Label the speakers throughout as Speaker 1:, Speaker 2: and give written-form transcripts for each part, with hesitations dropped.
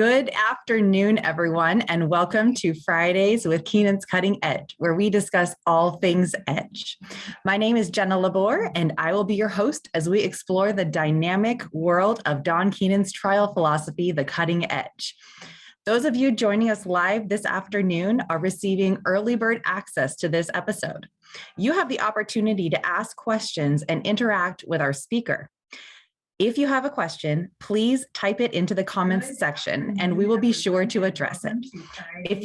Speaker 1: Good afternoon, everyone, and welcome to Fridays with Keenan's Cutting Edge, where we discuss all things edge. My name is Jenna Labor, and I will be your host as we explore the dynamic world of Don Keenan's trial philosophy, the cutting edge. Those of you joining us live this afternoon are receiving early bird access to this episode. You have the opportunity to ask questions and interact with our speaker. If you have a question, please type it into the comments section and we will be sure to address it. If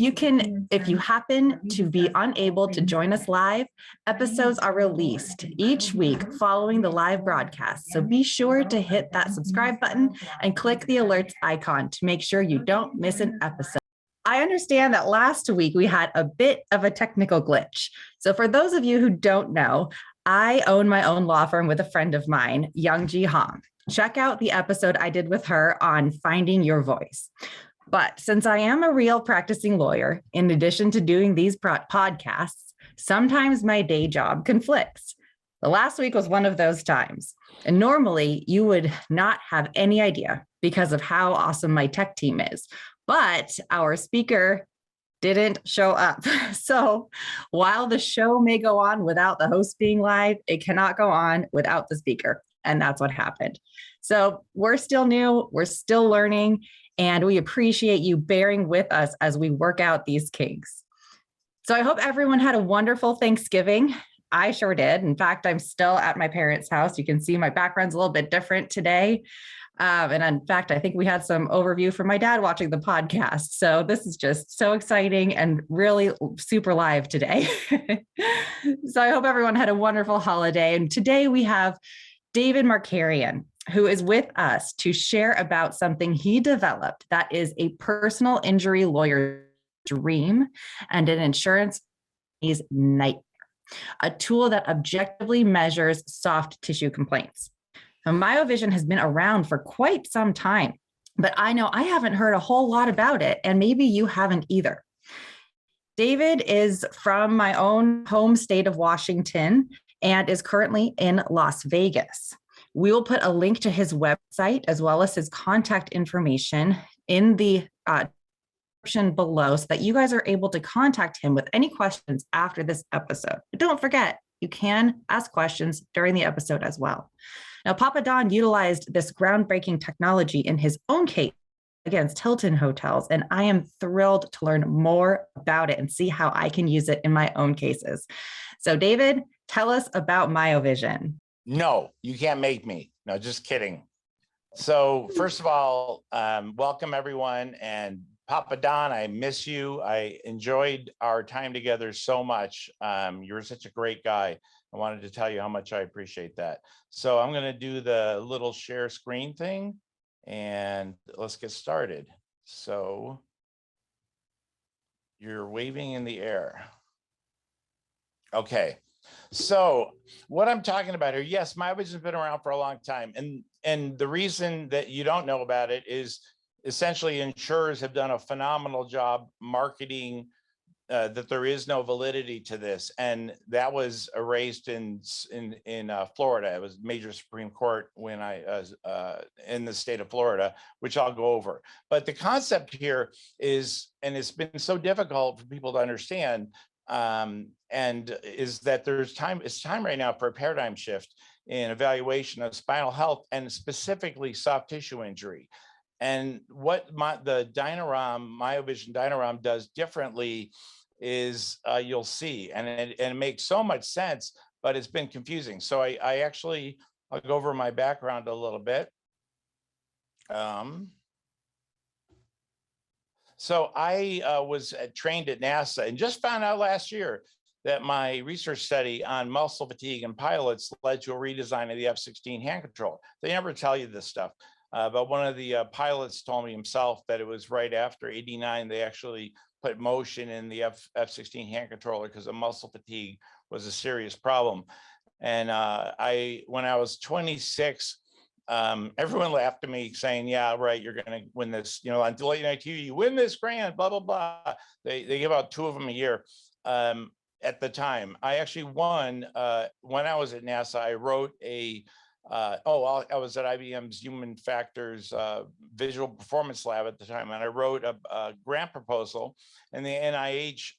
Speaker 1: you happen to be unable to join us live, episodes are released each week following the live broadcast. So be sure to hit that subscribe button and click the alerts icon to make sure you don't miss an episode. I understand that last week we had a bit of a technical glitch. So for those of you who don't know, I own my own law firm with a friend of mine, Young Ji Hong. Check out the episode I did with her on finding your voice. But since I am a real practicing lawyer, in addition to doing these podcasts, sometimes my day job conflicts. The last week was one of those times. And normally you would not have any idea because of how awesome my tech team is. But our speaker didn't show up. So while the show may go on without the host being live, it cannot go on without the speaker. And that's what happened. So we're still new, we're still learning, and we appreciate you bearing with us as we work out these kinks. So I hope everyone had a wonderful Thanksgiving. I sure did. In fact, I'm still at my parents' house. You can see my background's a little bit different today. And in fact, I think we had some overview from my dad watching the podcast. So this is just so exciting and really super live today. So I hope everyone had a wonderful holiday. And today we have David Marcarian, who is with us to share about something he developed that is a personal injury lawyer's dream and an insurance company's nightmare, a tool that objectively measures soft tissue complaints. Now, MyoVision has been around for quite some time, but I know I haven't heard a whole lot about it, and maybe you haven't either. David is from my own home state of Washington and is currently in Las Vegas. We will put a link to his website as well as his contact information in the description below so that you guys are able to contact him with any questions after this episode. But don't forget, you can ask questions during the episode as well. Now, Papa Don utilized this groundbreaking technology in his own case against Hilton hotels, and I am thrilled to learn more about it and see how I can use it in my own cases. So David, tell us about MyoVision.
Speaker 2: No, you can't make me. No, just kidding. So first of all, welcome everyone. And Papa Don, I miss you. I enjoyed our time together so much. You're such a great guy. I wanted to tell you how much I appreciate that. So I'm going to do the little share screen thing and let's get started. So you're waving in the air. Okay. So what I'm talking about here, yes, MyoVision has been around for a long time. And the reason that you don't know about it is essentially insurers have done a phenomenal job marketing that there is no validity to this. And that was erased in Florida. It was major Supreme Court when I was in the state of Florida, which I'll go over. But the concept here is, and it's been so difficult for people to understand, and is that it's time right now for a paradigm shift in evaluation of spinal health and specifically soft tissue injury. And what the DynaROM, MyoVision DynaROM does differently is you'll see, and it makes so much sense, but it's been confusing. So I'll go over my background a little bit. So I was trained at NASA and just found out last year that my research study on muscle fatigue in pilots led to a redesign of the F-16 hand control. They never tell you this stuff, but one of the pilots told me himself that it was right after '89 they actually put motion in the F-16 hand controller because the muscle fatigue was a serious problem. And when I was 26, everyone laughed at me saying, yeah, right, you're going to win this, on late night TV, you win this grant, blah, blah, blah. They give out 2 of them a year. At the time, I actually won when I was at NASA. I wrote a I was at IBM's Human Factors Visual Performance Lab at the time, and I wrote a grant proposal, and the NIH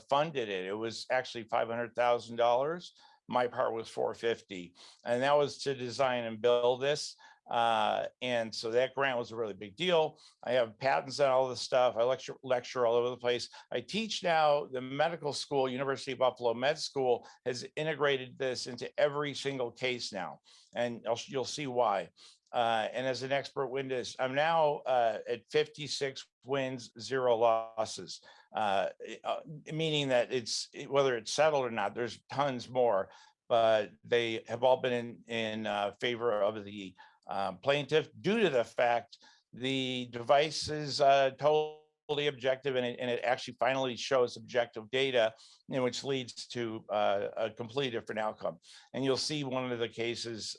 Speaker 2: funded it. It was actually $500,000. My part was $450,000, and that was to design and build this. And so that grant was a really big deal. I have patents on all this stuff. I lecture all over the place. I teach now. The medical school, University of Buffalo Med School, has integrated this into every single case now, and you'll see why. And as an expert witness, I'm now at 56 wins, 0 losses, meaning that whether it's settled or not, there's tons more, but they have all been in favor of the plaintiff due to the fact the device is totally objective, and it actually finally shows objective data, which leads to a completely different outcome. And you'll see one of the cases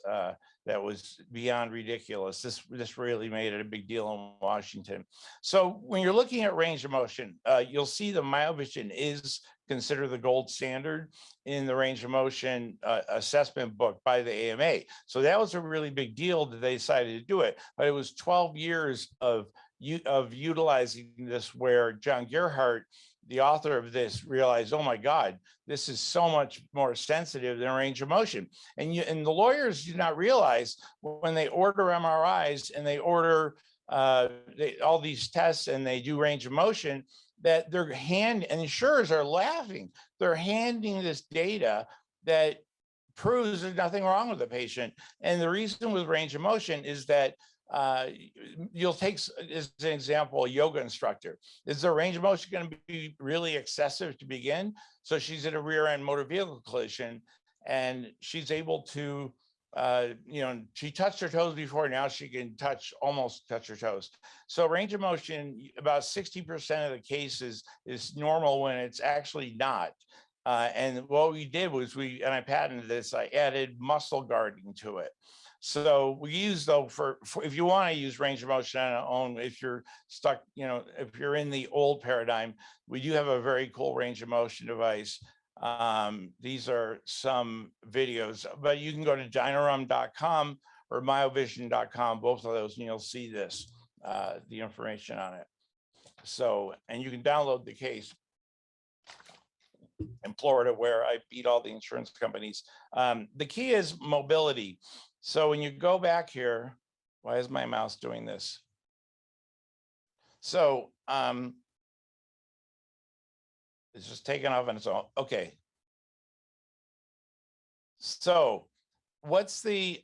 Speaker 2: that was beyond ridiculous. This really made it a big deal in Washington. So when you're looking at range of motion, you'll see the MyoVision is considered the gold standard in the range of motion assessment book by the AMA. So that was a really big deal that they decided to do it. But it was 12 years of utilizing this, where John Gerhardt, the author of this, realized, oh my God, this is so much more sensitive than range of motion. And the lawyers do not realize when they order MRIs and they order all these tests and they do range of motion, that and insurers are laughing. They're handing this data that proves there's nothing wrong with the patient. And the reason with range of motion is that you'll take, as an example, a yoga instructor. Is their range of motion going to be really excessive to begin? So she's in a rear end motor vehicle collision, and she's able to, she touched her toes before. Now she can almost touch her toes. So range of motion, about 60% of the cases is normal when it's actually not. And what we did was and I patented this, I added muscle guarding to it. So we use, though, for if you want to use range of motion on your own, if you're stuck, if you're in the old paradigm, we do have a very cool range of motion device. These are some videos, but you can go to dynarom.com or myovision.com, both of those, and you'll see this, the information on it. So, and you can download the case in Florida, where I beat all the insurance companies. The key is mobility. So when you go back here, why is my mouse doing this? So it's just taken off on its own. Okay. So what's the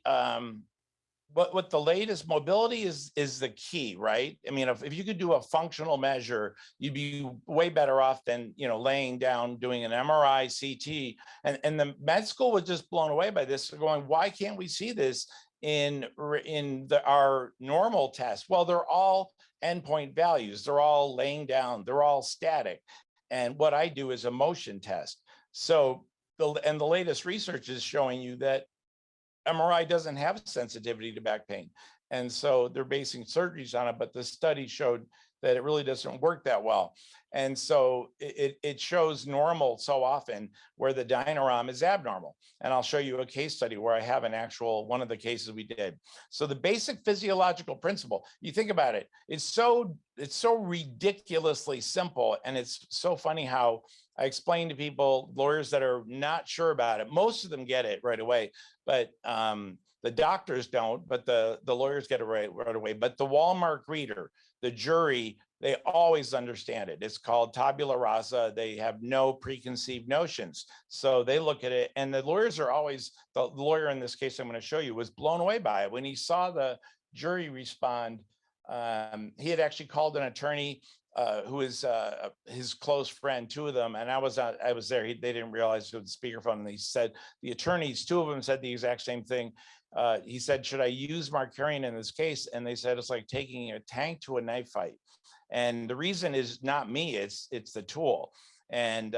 Speaker 2: what the latest mobility is the key, right? I mean, if you could do a functional measure, you'd be way better off than laying down doing an MRI, CT, and the med school was just blown away by this. They're going, why can't we see this in our normal tests? Well, they're all endpoint values. They're all laying down. They're all static. And what I do is a motion test. So the latest research is showing you that MRI doesn't have sensitivity to back pain. And so they're basing surgeries on it, but the study showed that it really doesn't work that well. And so it shows normal so often where the DynaROM is abnormal. And I'll show you a case study where I have one of the cases we did. So the basic physiological principle, you think about it, it's so ridiculously simple. And it's so funny how I explain to people, lawyers that are not sure about it, most of them get it right away, but the doctors don't, but the lawyers get it right away. But the Walmart greeter, the jury, they always understand it. It's called tabula rasa. They have no preconceived notions. So they look at it, and the lawyers are always, the lawyer in this case I'm going to show you was blown away by it. When he saw the jury respond, he had actually called an attorney who is his close friend, two of them, and I was there. They didn't realize it was speakerphone, and he said the attorneys, two of them said the exact same thing. He said, "Should I use Marcarian in this case?" And they said it's like taking a tank to a knife fight. And the reason is not me; it's the tool. And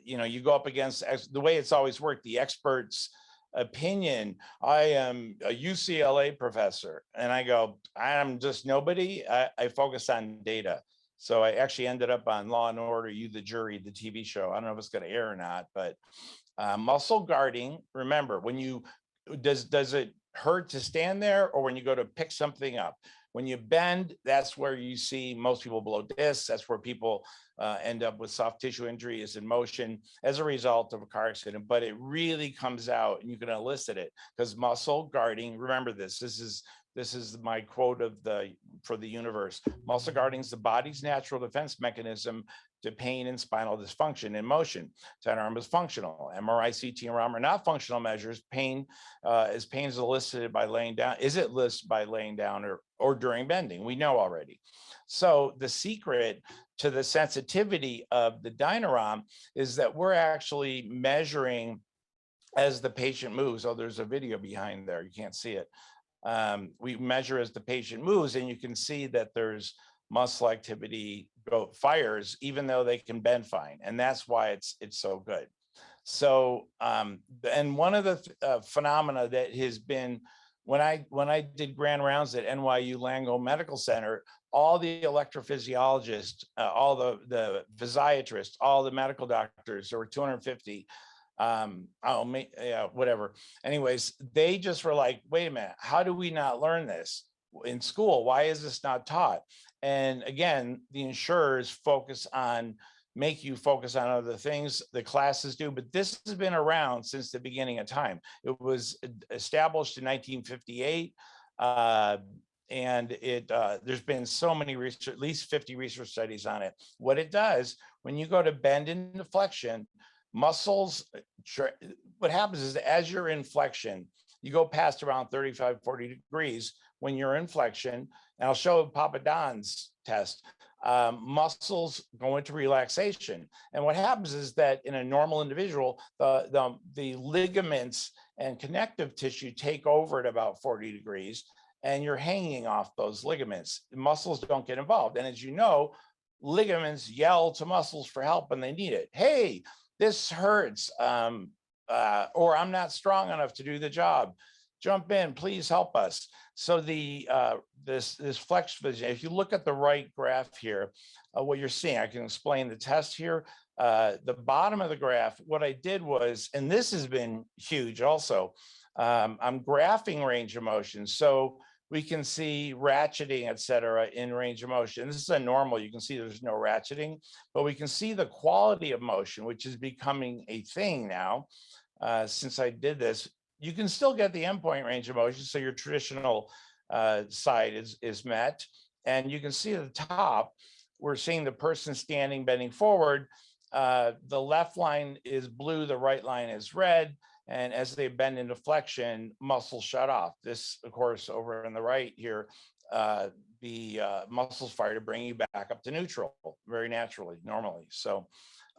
Speaker 2: you go up against the way it's always worked. The experts' opinion. I am a UCLA professor, and I go, I'm just nobody. I focus on data. So I actually ended up on Law and Order, You the Jury, the TV show. I don't know if it's going to air or not, but muscle guarding. Remember, when you does it hurt to stand there or when you go to pick something up. When you bend, that's where you see most people blow discs. That's where people end up with soft tissue injury is in motion as a result of a car accident. But it really comes out, and you can elicit it because muscle guarding. Remember this. This is my quote for the universe. Muscle guarding is the body's natural defense mechanism to pain and spinal dysfunction in motion. DynaROM is functional. MRI, CT, and ROM are not functional measures. Pain is elicited by laying down. Is it elicited by laying down or during bending? We know already. So the secret to the sensitivity of the DynaROM is that we're actually measuring as the patient moves. Oh, there's a video behind there. You can't see it. We measure as the patient moves, and you can see that there's muscle activity fires, even though they can bend fine. And that's why it's so good. So, and one of the phenomena that has been, when I did grand rounds at NYU Langone Medical Center, all the electrophysiologists, all the physiatrists, all the medical doctors, there were 250, whatever. Anyways, they just were like, wait a minute, how do we not learn this in school? Why is this not taught? And again, the insurers make you focus on other things, the classes do, but this has been around since the beginning of time. It was established in 1958. And there's been so many research, at least 50 research studies on it. What it does, when you go to bend and flexion, muscles, what happens is that as you're in flexion, you go past around 35, 40 degrees when you're in flexion, and I'll show Papa Don's test, muscles go into relaxation. And what happens is that in a normal individual, the ligaments and connective tissue take over at about 40 degrees, and you're hanging off those ligaments. Muscles don't get involved. And as you know, ligaments yell to muscles for help when they need it. Hey, this hurts, or I'm not strong enough to do the job. Jump in, please help us. So this flex vision, if you look at the right graph here, what you're seeing, I can explain the test here. The bottom of the graph, what I did was, and this has been huge also, I'm graphing range of motion. So we can see ratcheting, et cetera, in range of motion. This is a normal, you can see there's no ratcheting, but we can see the quality of motion, which is becoming a thing now. Since I did this, you can still get the endpoint range of motion. So your traditional side is met. And you can see at the top, we're seeing the person standing, bending forward. The left line is blue, the right line is red. And as they bend into flexion, muscles shut off. This, of course, over on the right here, the muscles fire to bring you back up to neutral very naturally, normally. So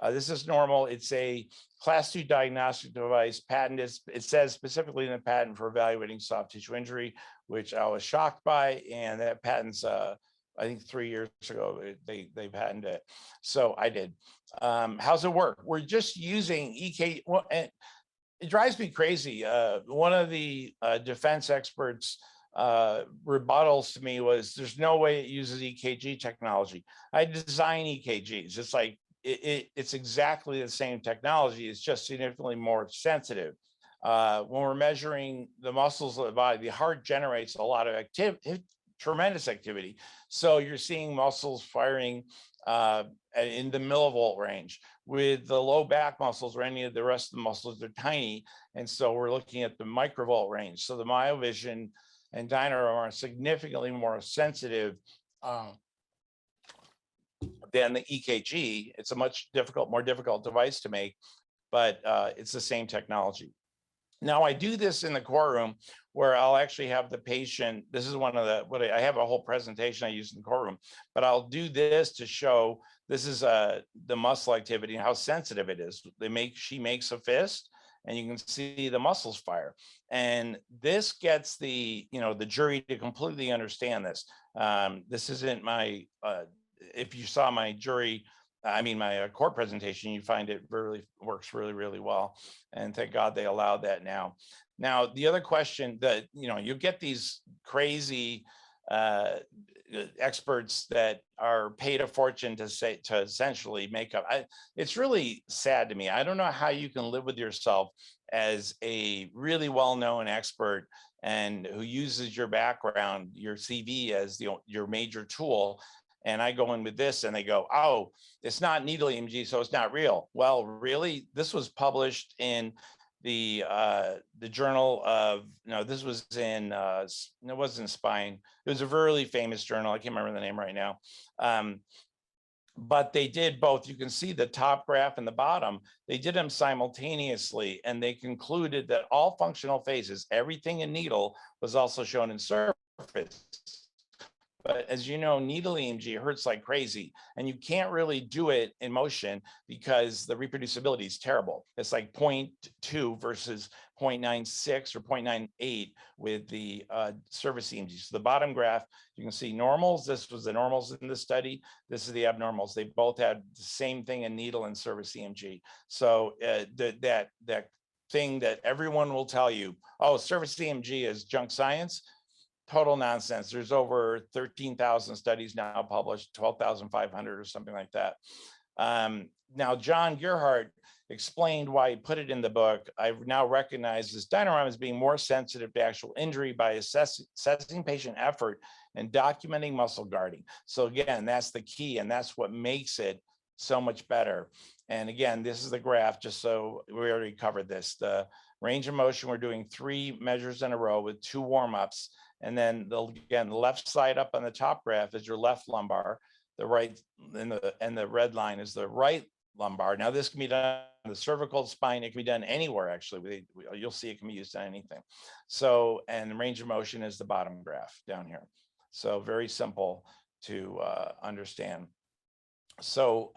Speaker 2: this is normal. It's a class 2 diagnostic device. Patented. It says specifically in the patent for evaluating soft tissue injury, which I was shocked by. And that patent's, I think 3 years ago, they patented it. So I did. How's it work? We're just using EK. Well, and it drives me crazy. One of the defense experts' rebuttals to me was, there's no way it uses EKG technology. I design EKGs. It's like, it's exactly the same technology. It's just significantly more sensitive. When we're measuring the muscles of the body, the heart generates a lot of activity, tremendous activity. So you're seeing muscles firing in the millivolt range. With the low back muscles or any of the rest of the muscles, they're tiny. And so we're looking at the microvolt range. So the MyoVision and DynaROM are significantly more sensitive than the EKG. It's a much more difficult device to make, but it's the same technology. Now I do this in the courtroom where I'll actually have the patient. This is one of I have a whole presentation I use in the courtroom, but I'll do this to show, this is the muscle activity and how sensitive it is. She makes a fist and you can see the muscles fire. And this gets the jury to completely understand this. This isn't my, if you saw my my court presentation, you find it really works really, really well. And thank God they allowed that now. Now, the other question that, you get these crazy experts that are paid a fortune to essentially make up. It's really sad to me. I don't know how you can live with yourself as a really well-known expert and who uses your background, your CV as your major tool. And I go in with this and they go, oh, it's not needle EMG, so it's not real. Well, really, this was published in the journal of, no, this was in, it wasn't Spine. It was a really famous journal. I can't remember the name right now. But they did both. You can see the top graph and the bottom. They did them simultaneously, and they concluded that all functional phases, everything in needle, was also shown in surface. But as you know, needle EMG hurts like crazy, and you can't really do it in motion because the reproducibility is terrible. It's like 0.2 versus 0.96 or 0.98 with the surface EMG. So the bottom graph, you can see normals. This was the normals in the study. This is the abnormals. They both had the same thing in needle and surface EMG. So that thing that everyone will tell you, oh, surface EMG is junk science. Total nonsense. There's over 13,000 studies now published, 12,500 or something like that. Now, John Gerhardt explained why he put it in the book. I now recognize this DynaROM as being more sensitive to actual injury by assessing patient effort and documenting muscle guarding. So again, that's the key, and that's what makes it so much better. And again, this is the graph, just so we already covered this. The range of motion, we're doing 3 measures in a row with 2 warm-ups. And then again, the left side up on the top graph is your left lumbar. The right and the red line is the right lumbar. Now this can be done on the cervical spine. It can be done anywhere, actually. You'll see it can be used on anything. So, and the range of motion is the bottom graph down here. So very simple to understand. So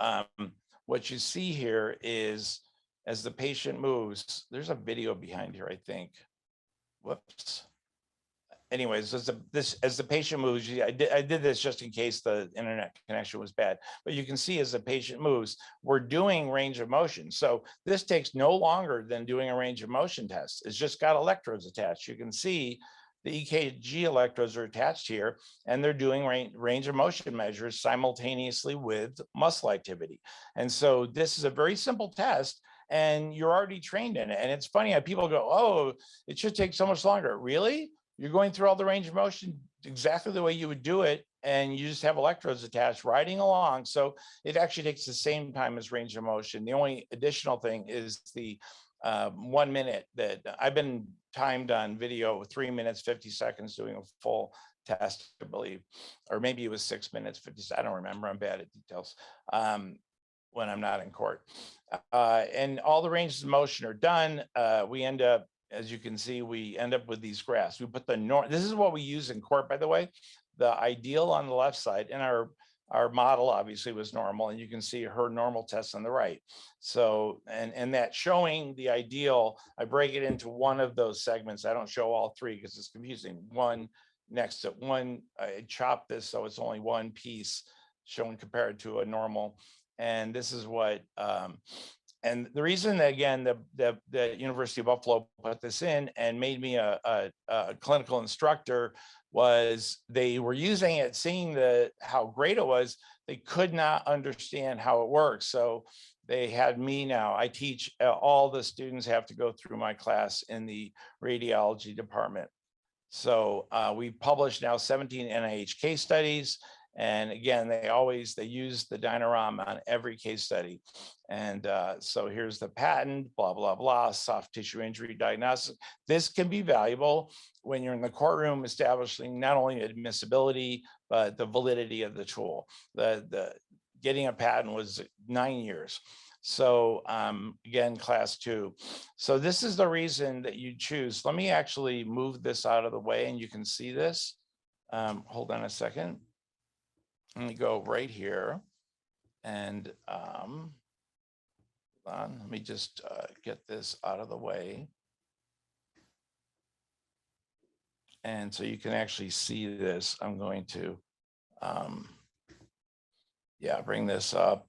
Speaker 2: what you see here is as the patient moves, there's a video behind here, I think. Whoops. Anyways, as the patient moves, I did this just in case the internet connection was bad, but you can see as the patient moves, we're doing range of motion. So this takes no longer than doing a range of motion test. It's just got electrodes attached. You can see the EKG electrodes are attached here, and they're doing range of motion measures simultaneously with muscle activity. And so this is a very simple test, and you're already trained in it. And it's funny how people go, oh, it should take so much longer. Really? You're going through all the range of motion exactly the way you would do it, and you just have electrodes attached riding along. So it actually takes the same time as range of motion. The only additional thing is the 1 minute that I've been timed on video, 3 minutes, 50 seconds doing a full test, I believe, or maybe it was 6 minutes, 50. I don't remember. I'm bad at details when I'm not in court. And all the ranges of motion are done. We end up, as you can see, we end up with these graphs. We put this is what we use in court, by the way, the ideal on the left side, and our model obviously was normal, and you can see her normal test on the right. So, and that showing the ideal, I break it into one of those segments. I don't show all 3 because it's confusing. One next to one, I chop this so it's only one piece shown compared to a normal. And this is what, and the reason that, again, the University of Buffalo put this in and made me a clinical instructor was they were using it, seeing how great it was. They could not understand how it works. So they had me now. I teach, all the students have to go through my class in the radiology department. So we published now 17 NIH case studies. And again, they use the DynaROM on every case study. And so here's the patent, blah, blah, blah, soft tissue injury diagnosis. This can be valuable when you're in the courtroom establishing not only admissibility, but the validity of the tool. The getting a patent was 9 years. So again, class 2. So this is the reason that you choose. Let me actually move this out of the way and you can see this. Hold on a second. Let me go right here and hold on. Let me just get this out of the way. And so you can actually see this. I'm going to, bring this up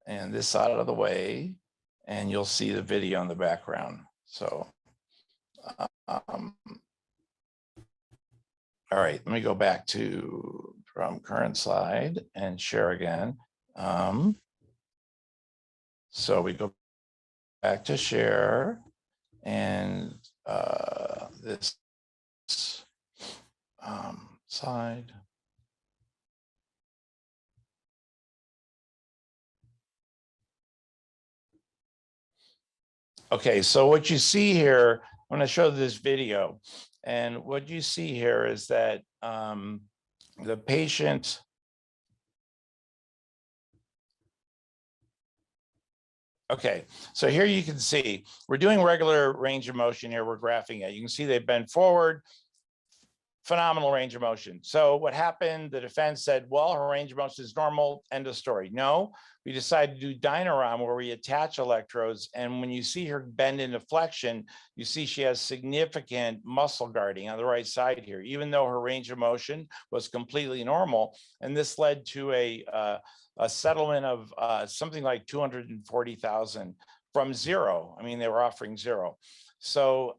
Speaker 2: and this out of the way, and you'll see the video in the background. So, All right, let me go back to from current slide and share again. So we go back to share and this slide. Okay, so what you see here, I'm going to show this video, and what you see here is that the patient. Okay, so here you can see we're doing regular range of motion here. We're graphing it. You can see they bend forward, phenomenal range of motion. So what happened, the defense said, well, her range of motion is normal, end of story. No, we decided to do DynaROM where we attach electrodes. And when you see her bend into flexion, you see she has significant muscle guarding on the right side here, even though her range of motion was completely normal. And this led to a settlement of something like 240,000 from zero. I mean, they were offering zero. So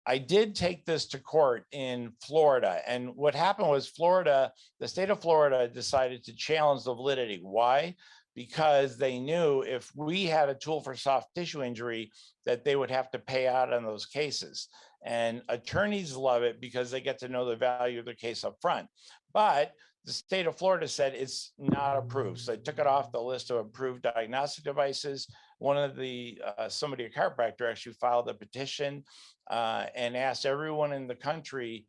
Speaker 2: I did take this to court in Florida. And what happened was the state of Florida decided to challenge the validity. Why? Because they knew if we had a tool for soft tissue injury, that they would have to pay out on those cases. And attorneys love it because they get to know the value of their case up front. But the state of Florida said it's not approved. So they took it off the list of approved diagnostic devices. One of the, somebody, a chiropractor, actually filed a petition and asked everyone in the country,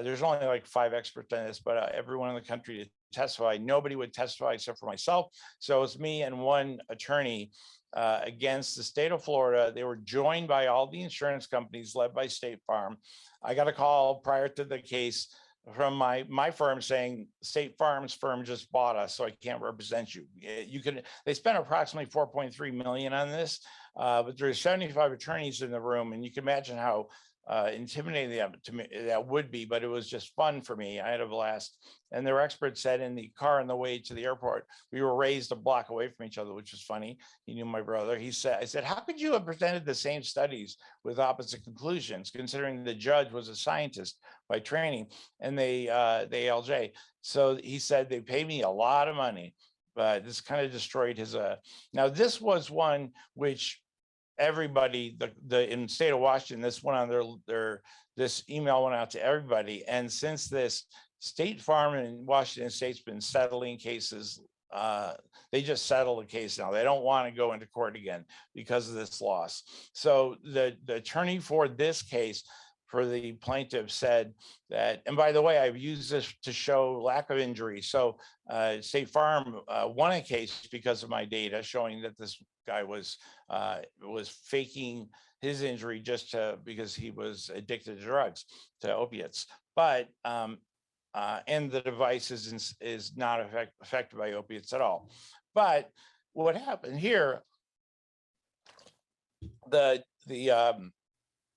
Speaker 2: there's only like 5 experts on this, but everyone in the country to testify. Nobody would testify except for myself. So it's me and one attorney against the state of Florida. They were joined by all the insurance companies led by State Farm. I got a call prior to the case from my firm saying State Farm's firm just bought us, so I can't represent you. They spent approximately 4.3 million on this, but there's 75 attorneys in the room, and you can imagine how intimidating that would be, but it was just fun for me. I had a blast. And their expert said in the car on the way to the airport, we were raised a block away from each other, which was funny. He knew my brother. I said, how could you have presented the same studies with opposite conclusions, considering the judge was a scientist by training and the ALJ? So he said, they paid me a lot of money, but this kind of destroyed his, now this was one which everybody, in the state of Washington, this went on this email went out to everybody. And since this, State Farm in Washington State's been settling cases. They just settled a case now. They don't want to go into court again because of this loss. So the attorney for this case for the plaintiff said that, and by the way, I've used this to show lack of injury. So State Farm won a case because of my data showing that this guy was faking his injury just because he was addicted to drugs, to opiates. But and the device is not affected by opiates at all. But what happened here, the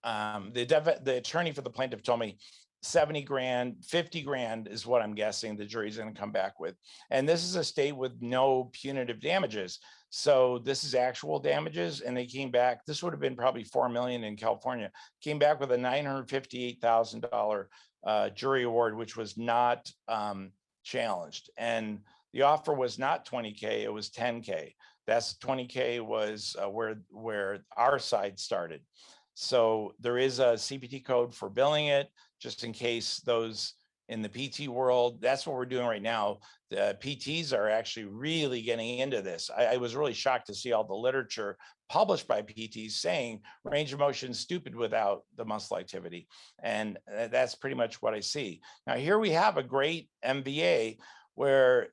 Speaker 2: attorney for the plaintiff told me 70 grand, 50 grand is what I'm guessing the jury's going to come back with. And this is a state with no punitive damages. So this is actual damages. And they came back, this would have been probably 4 million in California, came back with a $958,000 jury award, which was not challenged. And the offer was not 20K, it was 10K. That's 20K was where our side started. So there is a CPT code for billing it, just in case those in the PT world. That's what we're doing right now. The PTs are actually really getting into this. I was really shocked to see all the literature published by PTs saying range of motion is stupid without the muscle activity. And that's pretty much what I see. Now here we have a great MVA where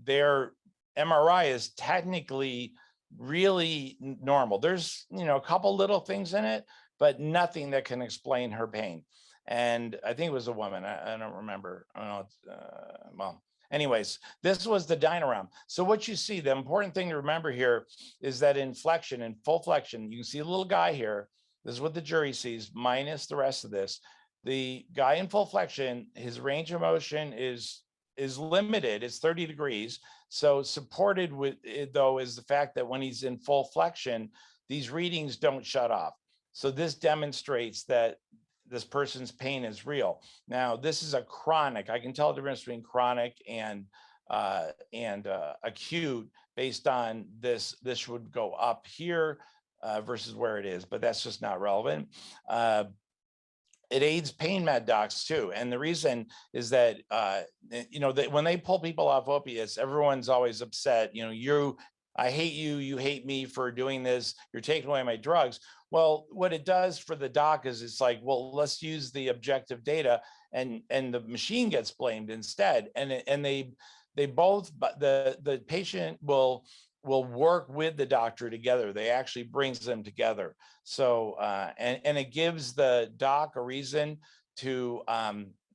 Speaker 2: their MRI is technically really normal. There's, a couple little things in it, but nothing that can explain her pain. And I think it was a woman. I don't remember. I don't know. Well, anyways, this was the DynaROM. So what you see, the important thing to remember here is that in flexion, in full flexion, you can see a little guy here. This is what the jury sees minus the rest of this. The guy in full flexion, his range of motion is limited. It's 30 degrees. So supported with it, though, is the fact that when he's in full flexion, these readings don't shut off. So this demonstrates that this person's pain is real. Now, this is a chronic. I can tell the difference between chronic and acute based on this. This would go up here versus where it is, but that's just not relevant. It aids pain med docs too. And the reason is that, when they pull people off opiates, everyone's always upset. I hate you, you hate me for doing this. You're taking away my drugs. Well, what it does for the doc is it's like, well, let's use the objective data, and the machine gets blamed instead. And they both, but the patient will work with the doctor together. They actually brings them together. So, and it gives the doc a reason to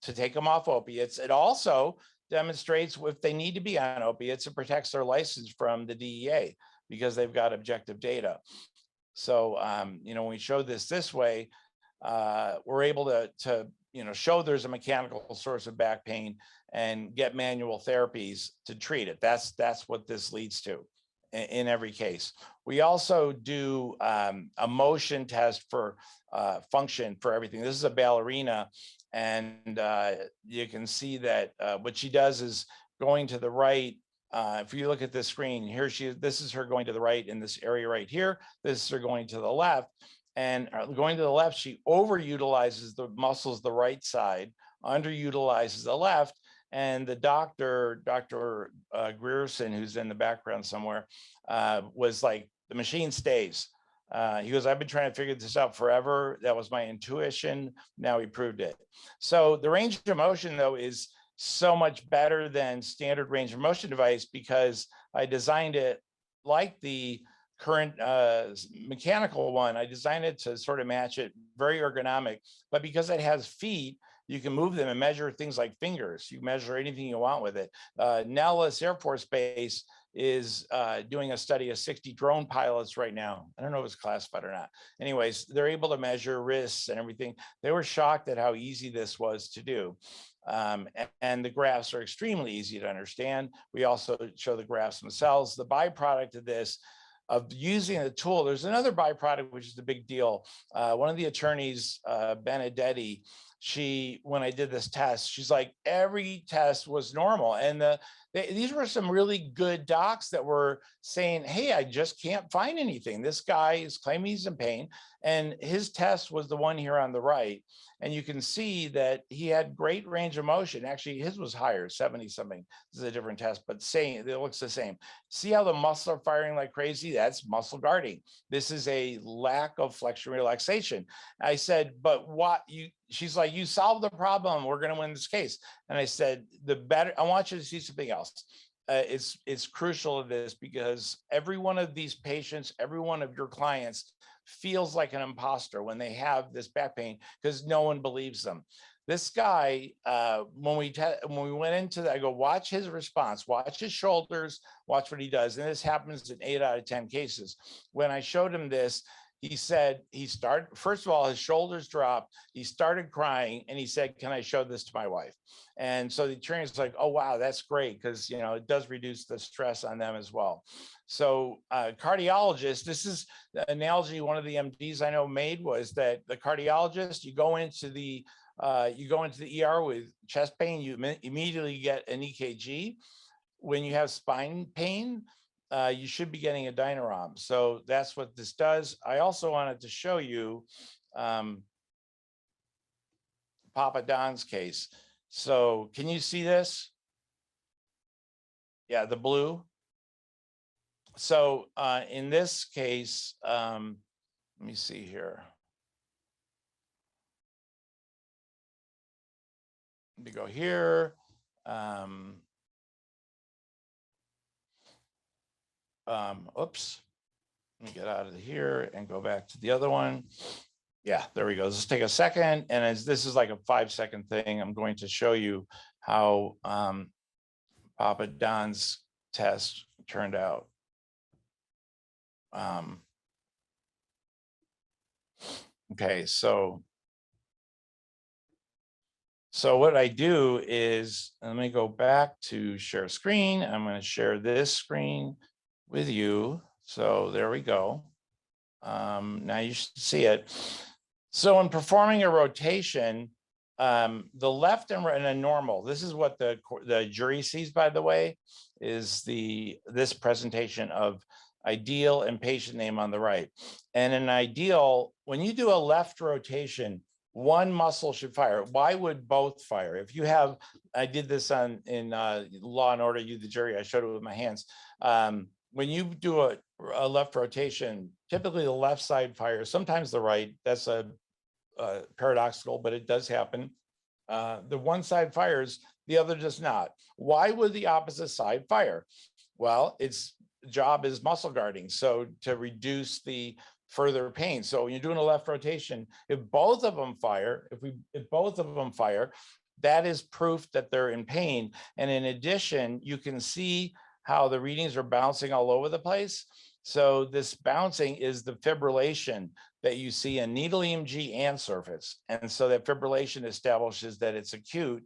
Speaker 2: take them off opiates. It also demonstrates if they need to be on opiates, it protects their license from the DEA because they've got objective data. So, when we show this way, we're able to show there's a mechanical source of back pain and get manual therapies to treat it. That's what this leads to in every case. We also do a motion test for function for everything. This is a ballerina, and you can see that what she does is going to the right. If you look at this screen here, this is her going to the right in this area right here. This is her going to the left. And going to the left, she overutilizes the muscles the right side, underutilizes the left. And the Dr. Grierson, who's in the background somewhere, was like, the machine stays. He goes, I've been trying to figure this out forever. That was my intuition. Now he proved it. So the range of motion, though, is so much better than standard range of motion device because I designed it like the current mechanical one. I designed it to sort of match it, very ergonomic, but because it has feet, you can move them and measure things like fingers. You measure anything you want with it. Nellis Air Force Base is doing a study of 60 drone pilots right now. I don't know if it's classified or not. Anyways, they're able to measure wrists and everything. They were shocked at how easy this was to do. And the graphs are extremely easy to understand. We also show the graphs themselves. The byproduct of this, of using the tool, there's another byproduct, which is the big deal. One of the attorneys, Benedetti, when I did this test, she's like, every test was normal. And these were some really good docs that were saying, hey, I just can't find anything. This guy is claiming he's in pain. And his test was the one here on the right. And you can see that he had great range of motion. Actually, his was higher, 70 something. This is a different test, but it looks the same. See how the muscles are firing like crazy? That's muscle guarding. This is a lack of flexion relaxation. I said, but what she's like, you solved the problem. We're going to win this case. And I said, I want you to see something else. It's crucial to this because every one of these patients, every one of your clients feels like an imposter when they have this back pain because no one believes them. This guy, when we went into that, I go, watch his response, watch his shoulders, watch what he does. And this happens in 8 out of 10 cases. When I showed him this, he said first of all, his shoulders dropped. He started crying and he said, can I show this to my wife? And so the attorney was like, oh, wow, that's great. Because, it does reduce the stress on them as well. So cardiologist, this is the analogy one of the MDs I know made was that the cardiologist, you go into the ER with chest pain, you immediately get an EKG. When you have spine pain, you should be getting a DynaROM. So that's what this does. I also wanted to show you Papa Don's case. So can you see this? Yeah, the blue. So in this case, let me see here. Let me go here. Oops, let me get out of here and go back to the other one. Yeah, there we go. Let's take a second. And as this is like a 5-second thing, I'm going to show you how Papa Don's test turned out. Okay, so what I do is, let me go back to share screen. I'm going to share this screen with you. So there we go. Now you should see it. So in performing a rotation, the left and right in a normal, this is what the jury sees, by the way, is this presentation of ideal and patient name on the right. And in ideal, when you do a left rotation, one muscle should fire. Why would both fire? If you have, I did this in Law and Order, You the Jury, I showed it with my hands. When you do a left rotation, typically the left side fires, sometimes the right. That's a paradoxical, but it does happen. The one side fires, the other does not. Why would the opposite side fire? Well, its job is muscle guarding, so to reduce the further pain. So when you're doing a left rotation, if both of them fire, if both of them fire, that is proof that they're in pain. And in addition, you can see how the readings are bouncing all over the place. So this bouncing is the fibrillation that you see in needle EMG and surface. And so that fibrillation establishes that it's acute.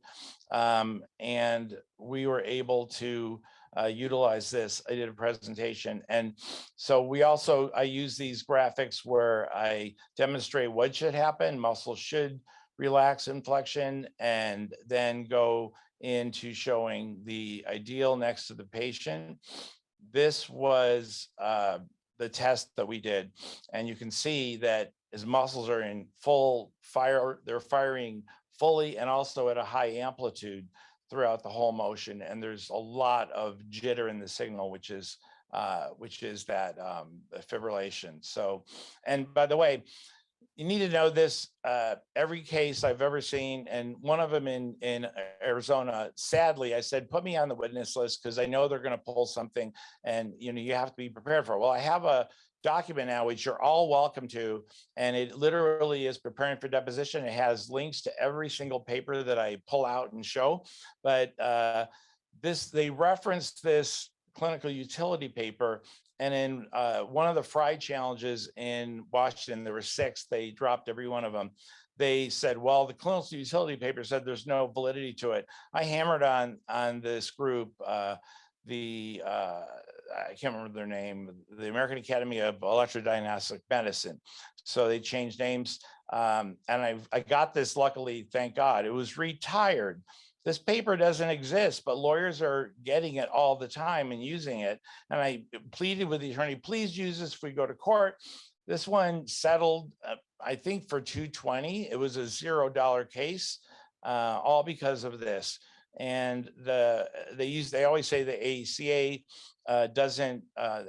Speaker 2: And we were able to utilize this. I did a presentation. And so I use these graphics where I demonstrate what should happen. Muscles should relax in flexion, and then go into showing the ideal next to the patient. This was the test that we did. And you can see that his muscles are in full fire, they're firing fully and also at a high amplitude throughout the whole motion. And there's a lot of jitter in the signal, which is that fibrillation. So, and by the way, you need to know this, every case I've ever seen, and one of them in Arizona, sadly, I said, put me on the witness list because I know they're going to pull something, and you have to be prepared for it. Well, I have a document now, which you're all welcome to, and it literally is preparing for deposition. It has links to every single paper that I pull out and show, but they referenced this clinical utility paper. And in one of the Fry challenges in Washington, there were 6, they dropped every one of them. They said, well, the clinical utility paper said there's no validity to it. I hammered on this group, I can't remember their name, the American Academy of Electrodiagnostic Medicine. So they changed names. And I got this, luckily, thank God. It was retired. This paper doesn't exist, but lawyers are getting it all the time and using it. And I pleaded with the attorney, please use this if we go to court. This one settled, I think, for $220. It was a $0 case, all because of this. And they always say the ACA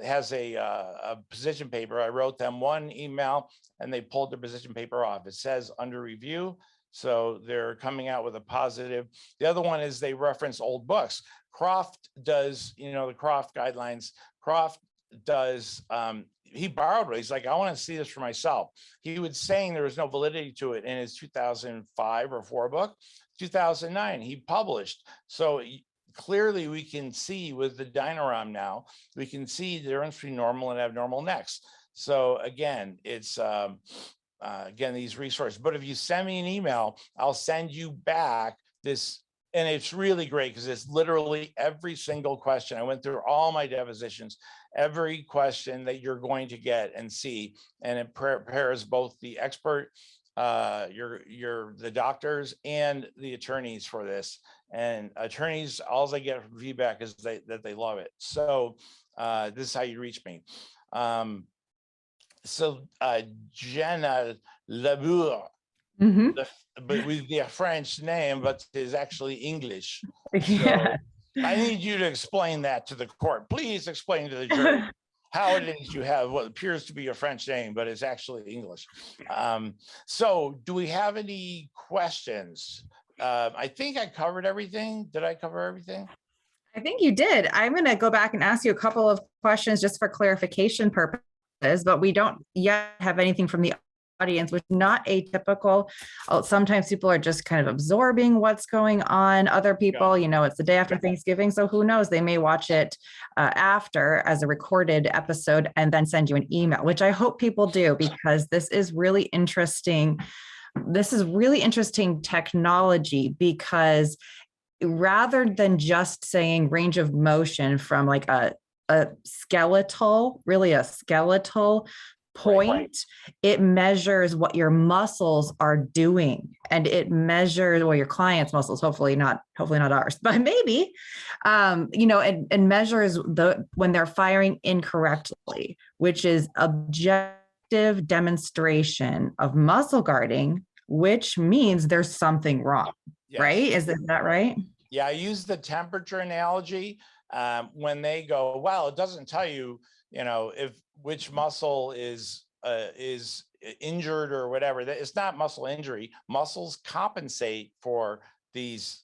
Speaker 2: has a position paper. I wrote them one email and they pulled the position paper off. It says under review. So they're coming out with a positive. The other one is they reference old books. Croft does, the Croft guidelines. Croft does, he borrowed it. He's like, I want to see this for myself. He was saying there was no validity to it in his 2005 or 4 book. 2009, he published. So clearly we can see with the DynaROM now, we can see the difference between normal and abnormal necks. So again, it's, these resources. But if you send me an email, I'll send you back this, and it's really great because it's literally every single question. I went through all my depositions, every question that you're going to get and see, and it prepares both the expert, the doctors and the attorneys for this. And attorneys, all I get from feedback is that they love it. So this is how you reach me. So Jenna Labour, but with the French name, but is actually English.
Speaker 1: Yeah.
Speaker 2: So I need you to explain that to the court. Please explain to the jury how it is you have what appears to be a French name, but it's actually English. So do we have any questions? I think I covered everything. Did I cover everything?
Speaker 1: I think you did. I'm going to go back and ask you a couple of questions just for clarification purposes. But we don't yet have anything from the audience, which is not atypical. Sometimes people are just kind of absorbing what's going on. Other people, it's the day after Thanksgiving. So who knows, they may watch it after as a recorded episode and then send you an email, which I hope people do, because this is really interesting. This is really interesting technology, because rather than just saying range of motion from like a skeletal point, it measures what your muscles are doing, and it measures, well, your client's muscles, hopefully not ours, but maybe, and measures when they're firing incorrectly, which is objective demonstration of muscle guarding, which means there's something wrong.
Speaker 2: Yes.
Speaker 1: Right? Is that right?
Speaker 2: Yeah, I use the temperature analogy when they go, well, it doesn't tell you, if which muscle is injured or whatever. It's not muscle injury. Muscles compensate for these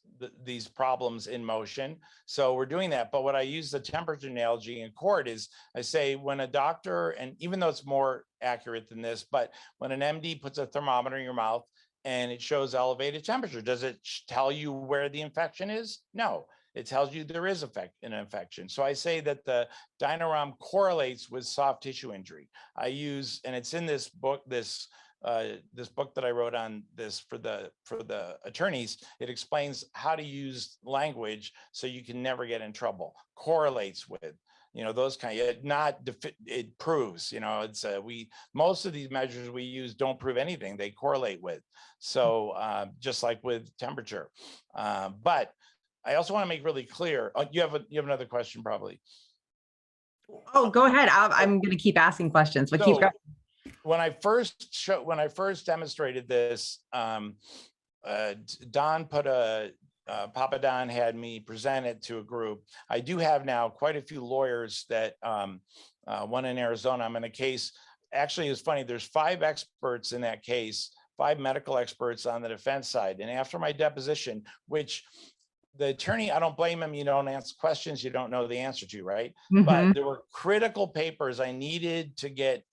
Speaker 2: problems in motion. So we're doing that. But what I use the temperature analogy in court is I say when a doctor, and even though it's more accurate than this, but when an MD puts a thermometer in your mouth and it shows elevated temperature, does it tell you where the infection is? No. It tells you there is an infection. So I say that the DynaROM correlates with soft tissue injury. I use, and it's in this book, this book that I wrote on this for the attorneys. It explains how to use language so you can never get in trouble. Correlates with, those kind of, it proves, it's most of these measures we use don't prove anything. They correlate with. So just like with temperature, but I also want to make really clear. You have another question, probably.
Speaker 1: Oh, go ahead. I'm going to keep asking questions, but keep going.
Speaker 2: When I first demonstrated this, Don Papa Don had me present it to a group. I do have now quite a few lawyers that one in Arizona. I'm in a case. Actually, it's funny. There's 5 experts in that case, 5 medical experts on the defense side. And after my deposition, which the attorney, I don't blame him. You don't answer questions you don't know the answer to, right? Mm-hmm. But there were critical papers I needed to get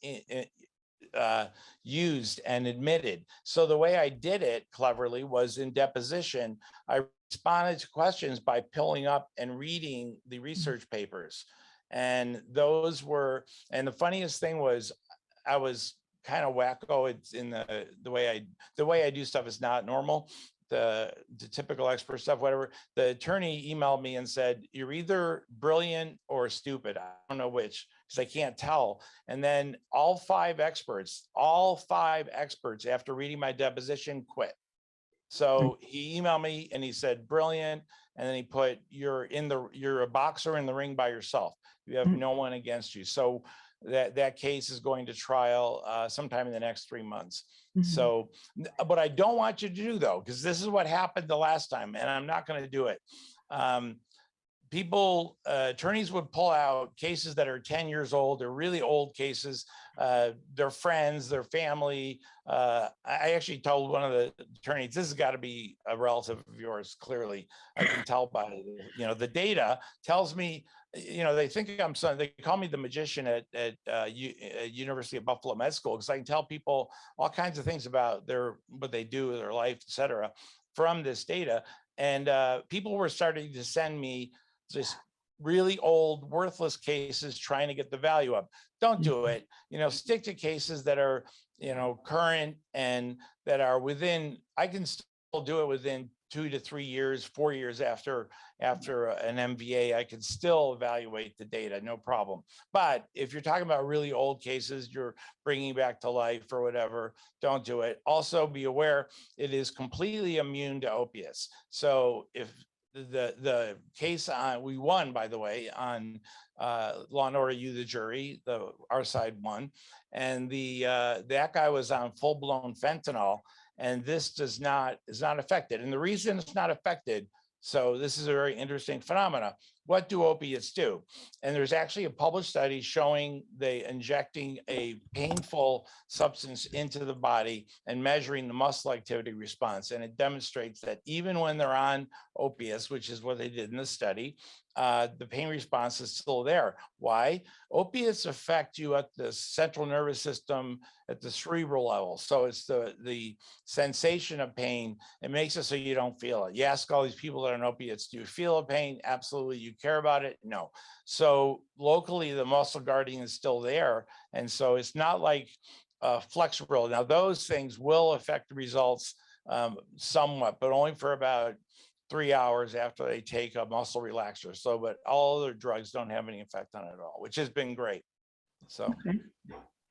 Speaker 2: used and admitted. So the way I did it cleverly was in deposition, I responded to questions by pulling up and reading the research papers. And those were, and the funniest thing was I was kind of wacko. It's in the way I do stuff is not normal. The typical expert stuff, whatever. The attorney emailed me and said, you're either brilliant or stupid. I don't know which, because I can't tell. And then all five experts, after reading my deposition, quit. So he emailed me and he said, brilliant. And then he put, you're a boxer in the ring by yourself. You have no one against you. So that case is going to trial sometime in the next 3 months. So what I don't want you to do, though, because this is what happened the last time, and I'm not going to do it. Attorneys would pull out cases that are 10 years old. They're really old cases. Their friends, their family. I actually told one of the attorneys, this has got to be a relative of yours. Clearly, I can tell by, the data tells me, they think I'm son. They call me the magician at University of Buffalo Med School, because I can tell people all kinds of things about what they do, their life, et cetera, from this data. And people were starting to send me just really old, worthless cases trying to get the value up. Don't do it. Stick to cases that are, current and that are within, I can still do it within 2 to 3 years, 4 years after an MVA, I can still evaluate the data, no problem. But if you're talking about really old cases, you're bringing back to life or whatever, don't do it. Also be aware, it is completely immune to opiates. So if the case we won, by the way, on Law and Order, You the Jury, our side won, and that guy was on full-blown fentanyl, and this is not affected. And the reason it's not affected, so this is a very interesting phenomena. What do opiates do? And there's actually a published study showing they injecting a painful substance into the body and measuring the muscle activity response. And it demonstrates that even when they're on opiates, which is what they did in the study, the pain response is still there. Why? Opiates affect you at the central nervous system, at the cerebral level. So it's the sensation of pain. It makes it so you don't feel it. You ask all these people that are on opiates, do you feel a pain? Absolutely. You care about it? No. So locally, the muscle guarding is still there. And so it's not like flexible. Now, those things will affect the results somewhat, but only for about 3 hours after they take a muscle relaxer. So, but all other drugs don't have any effect on it at all, which has been great. So.
Speaker 1: Okay.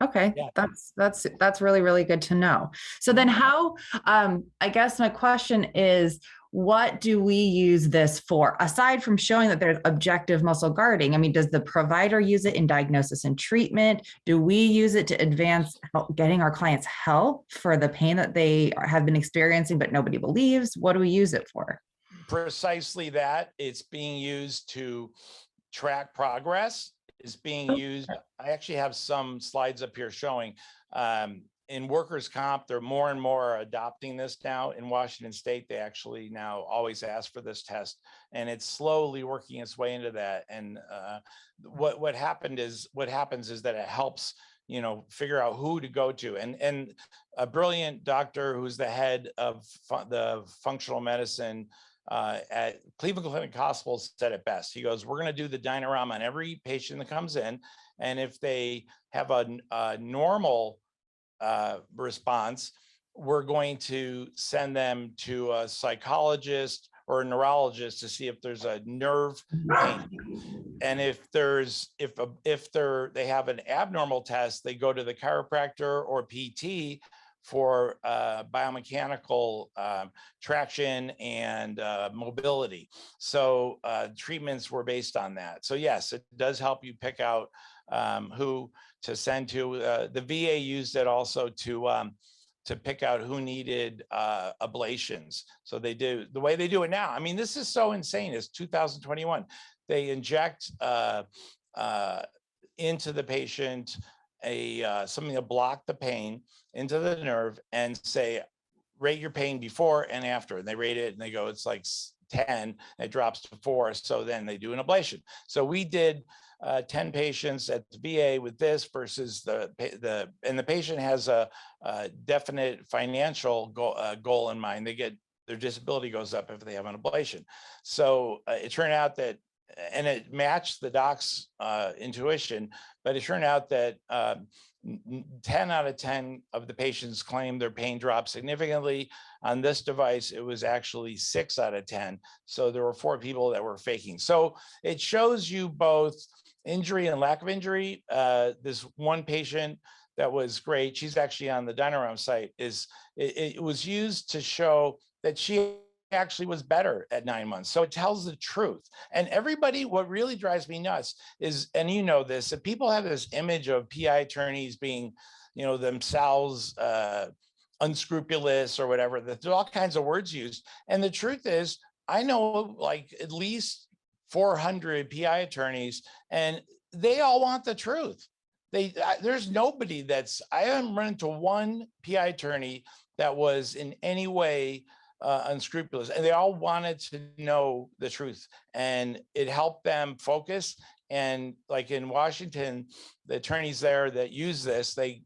Speaker 1: Okay,
Speaker 2: Yeah.
Speaker 1: that's really, really good to know. So then how, I guess my question is, what do we use this for? Aside from showing that there's objective muscle guarding, I mean, does the provider use it in diagnosis and treatment? Do we use it to advance getting our clients help for the pain that they have been experiencing, but nobody believes? What do we use it for?
Speaker 2: Precisely that. It's being used to track progress. Is being used. I actually have some slides up here showing in workers' comp, they're more and more adopting this now. In Washington State, they actually now always ask for this test, and it's slowly working its way into that. And what happens is that it helps, you know, figure out who to go to. And a brilliant doctor who's the head of the functional medicine at Cleveland Clinic Hospital said it best. He goes, we're going to do the DynaROM on every patient that comes in. And if they have a normal response, we're going to send them to a psychologist or a neurologist to see if there's a nerve pain. And if they have an abnormal test, they go to the chiropractor or PT for biomechanical traction and mobility. So treatments were based on that. So yes, it does help you pick out who to send to. The VA used it also to pick out who needed ablations. So they do the way they do it now. I mean, this is so insane. It's 2021. They inject into the patient something to block the pain into the nerve and say, rate your pain before and after. And they rate it and they go, it's like 10, and it drops to 4. So then they do an ablation. So we did 10 patients at the VA with this versus and the patient has a definite financial goal in mind. They get their disability goes up if they have an ablation. So it turned out that, and it matched the doc's intuition, but it turned out that 10 out of 10 of the patients claimed their pain dropped significantly. On this device, it was actually 6 out of 10. So there were 4 people that were faking. So it shows you both injury and lack of injury. This one patient that was great, she's actually on the DynaROM site, it was used to show that she actually was better at 9 months. So it tells the truth. And everybody, what really drives me nuts is, and you know this, that people have this image of PI attorneys being, you know, themselves unscrupulous or whatever. There's all kinds of words used. And the truth is, I know like at least 400 PI attorneys, and they all want the truth. There's nobody I haven't run into one PI attorney that was in any way unscrupulous, and they all wanted to know the truth, and it helped them focus. And like in Washington, the attorneys there that use this, they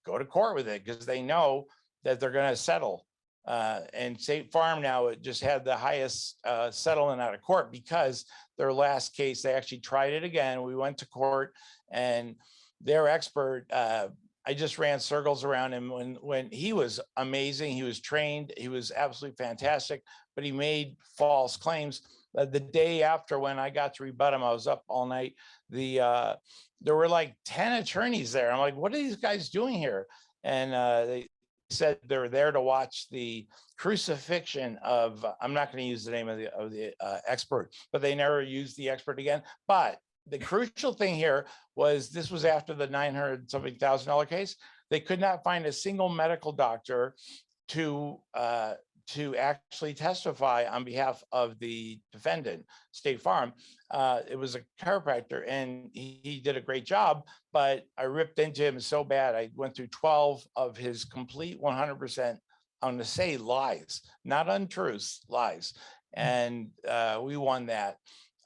Speaker 2: go to court with it because they know that they're going to settle. And State Farm now, it just had the highest settlement out of court because their last case, they actually tried it again. We went to court, and their expert, I just ran circles around him when he was amazing. He was trained. He was absolutely fantastic, but he made false claims. The day after, when I got to rebut him, I was up all night. There were like 10 attorneys there. I'm like, what are these guys doing here? And they said they were there to watch the crucifixion of, I'm not going to use the name of the expert, but they never used the expert again. But the crucial thing here was this was after the $900-something thousand case. They could not find a single medical doctor to actually testify on behalf of the defendant, State Farm. It was a chiropractor, and he did a great job, but I ripped into him so bad. I went through 12 of his complete 100%, I'm going to say lies, not untruths, lies. And we won that.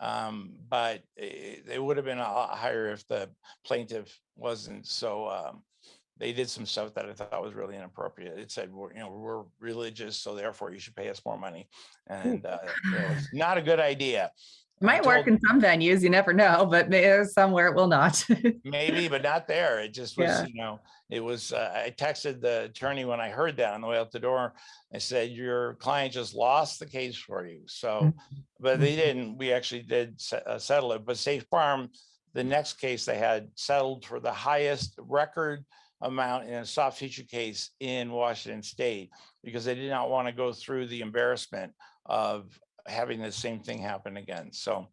Speaker 2: But it would have been a lot higher if the plaintiff wasn't so, they did some stuff that I thought was really inappropriate. It said, we're religious, so therefore you should pay us more money. And it's not a good idea.
Speaker 1: It might work in some venues, you never know, but somewhere it will not.
Speaker 2: Maybe, but not there. It just was,
Speaker 1: Yeah.
Speaker 2: It was, I texted the attorney when I heard that on the way out the door. I said, your client just lost the case for you. So, but they didn't. We actually did settle it. But State Farm, the next case they had settled for the highest record amount in a soft tissue case in Washington State, because they did not want to go through the embarrassment of having the same thing happen again. So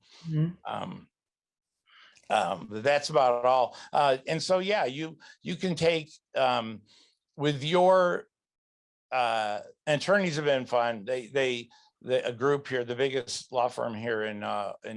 Speaker 2: that's about all. And so, yeah, you can take with your attorneys have been fun. A group here, the biggest law firm here in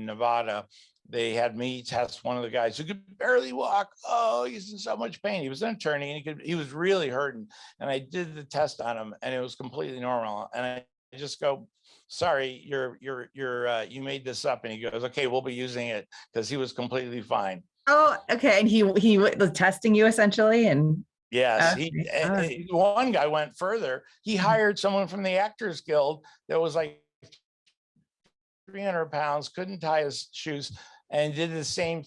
Speaker 2: Nevada, they had me test one of the guys who could barely walk. Oh, he's in so much pain. He was an attorney and he was really hurting. And I did the test on him and it was completely normal. And I just go, sorry, you made this up. And he goes, okay, we'll be using it, because he was completely fine.
Speaker 1: Oh, okay. And he was testing you essentially, and
Speaker 2: yes,
Speaker 1: okay.
Speaker 2: One guy went further. He hired someone from the Actors Guild that was like 300 pounds, couldn't tie his shoes, and did the same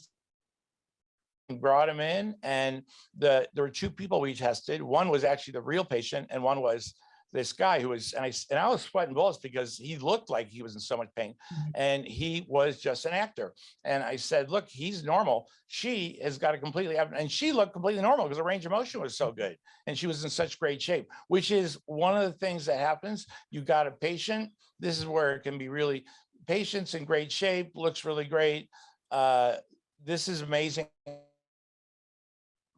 Speaker 2: thing. Brought him in, and there were two people we tested. One was actually the real patient, and one was this guy who was, and I was sweating bullets because he looked like he was in so much pain, and he was just an actor. And I said, look, he's normal. She has got a completely, and she looked completely normal because the range of motion was so good, and she was in such great shape, which is one of the things that happens. You got a patient. This is where it can be really, patient's in great shape, looks really great. This is amazing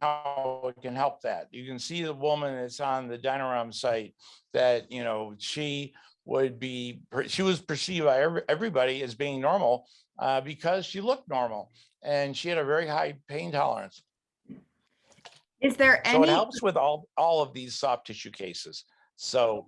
Speaker 2: how it can help that. You can see the woman that's on the DynaROM site that, you know, she was perceived by everybody as being normal because she looked normal and she had a very high pain tolerance.
Speaker 1: Is there any?
Speaker 2: So it helps with all of these soft tissue cases. So.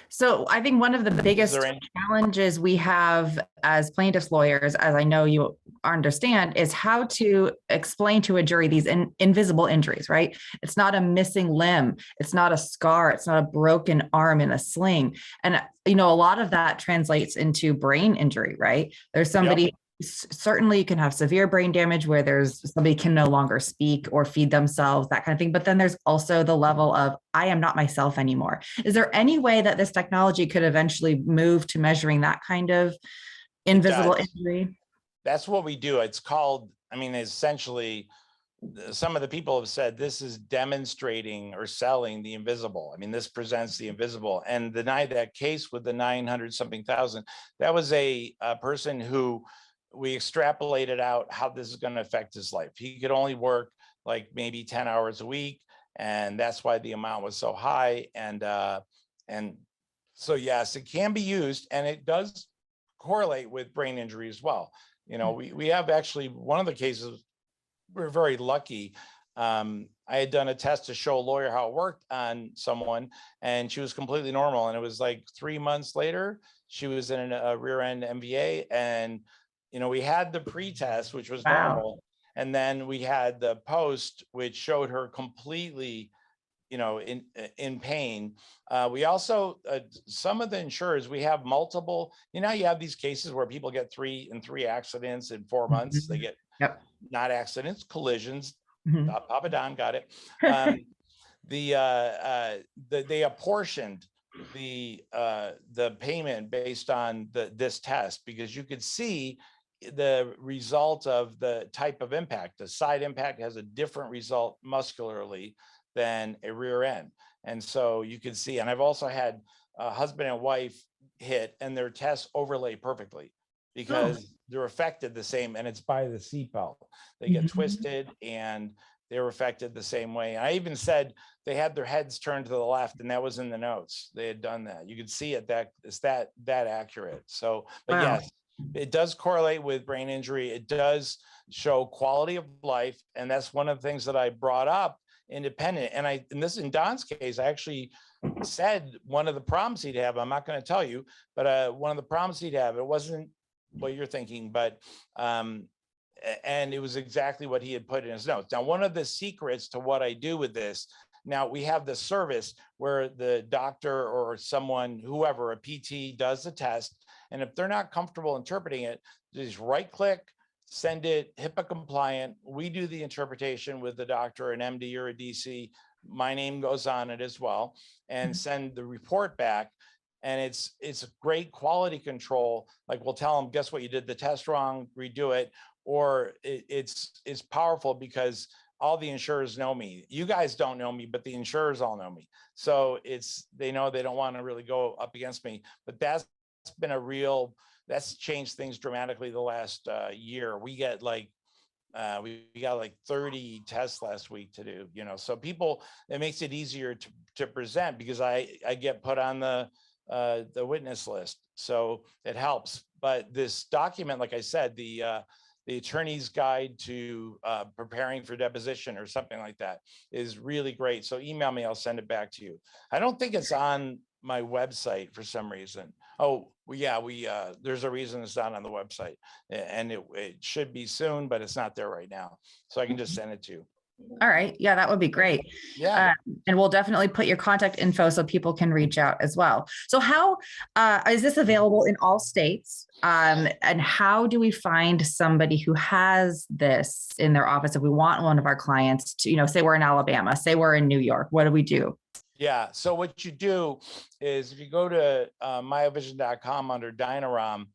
Speaker 1: So I think one of the biggest challenges we have as plaintiffs lawyers, as I know you understand, is how to explain to a jury these invisible injuries, right? It's not a missing limb. It's not a scar. It's not a broken arm in a sling. And, you know, a lot of that translates into brain injury, right? There's somebody. Yep. Certainly you can have severe brain damage where there's somebody can no longer speak or feed themselves, that kind of thing. But then there's also the level of, I am not myself anymore. Is there any way that this technology could eventually move to measuring that kind of invisible injury?
Speaker 2: That's what we do. It's called, I mean, essentially, some of the people have said this is demonstrating or selling the invisible. I mean, this presents the invisible. And that case with the 900 something thousand, that was a person who we extrapolated out how this is going to affect his life. He could only work like maybe 10 hours a week. And that's why the amount was so high. And so, yes, it can be used, and it does correlate with brain injury as well. You know, we have actually one of the cases, we're very lucky. I had done a test to show a lawyer how it worked on someone, and she was completely normal. And it was like 3 months later, she was in a rear end MVA, and you know, we had the pre-test, which was normal, and then we had the post, which showed her completely, you know, in pain. We also, some of the insurers, we have multiple, you know, you have these cases where people get three accidents in 4 months. They get not accidents, collisions. Papa Don got it. They apportioned the payment based on this test, because you could see the result of the type of impact. The side impact has a different result muscularly than a rear end. And so you can see, and I've also had a husband and wife hit and their tests overlay perfectly because they're affected the same, and it's by the seatbelt. They get twisted and they were affected the same way. I even said they had their heads turned to the left, and that was in the notes. They had done that. You could see it, that it's that accurate. So, but yes, it does correlate with brain injury. It does show quality of life. And that's one of the things that I brought up independent. And this in Don's case, I actually said one of the problems he'd have, I'm not going to tell you, but one of the problems he'd have, it wasn't what you're thinking, but, and it was exactly what he had put in his notes. Now, one of the secrets to what I do with this, now we have the service where the doctor or someone, whoever, a PT does the test. And if they're not comfortable interpreting it, just right click, send it HIPAA compliant. We do the interpretation with the doctor, an MD or a DC. My name goes on it as well, and send the report back. and it's a great quality control. Like we'll tell them, guess what, you did the test wrong, redo it. Or it's powerful because all the insurers know me. You guys don't know me, but the insurers all know me. So they know they don't want to really go up against me. But that's been that's changed things dramatically the last year. We got like 30 tests last week to do, so it makes it easier to present because I get put on the witness list. So it helps. But this document, like I said, the attorney's guide to preparing for deposition or something like that is really great. So email me, I'll send it back to you. I don't think it's on my website for some reason. Oh, well, yeah, there's a reason it's not on the website, and it should be soon, but it's not there right now. So I can just send it to you.
Speaker 1: All right. Yeah, that would be great.
Speaker 2: Yeah.
Speaker 1: And we'll definitely put your contact info so people can reach out as well. So how is this available in all states? And how do we find somebody who has this in their office? If we want one of our clients to, say we're in Alabama, say we're in New York, what do we do?
Speaker 2: Yeah. So what you do is if you go to MyoVision.com under DynaROM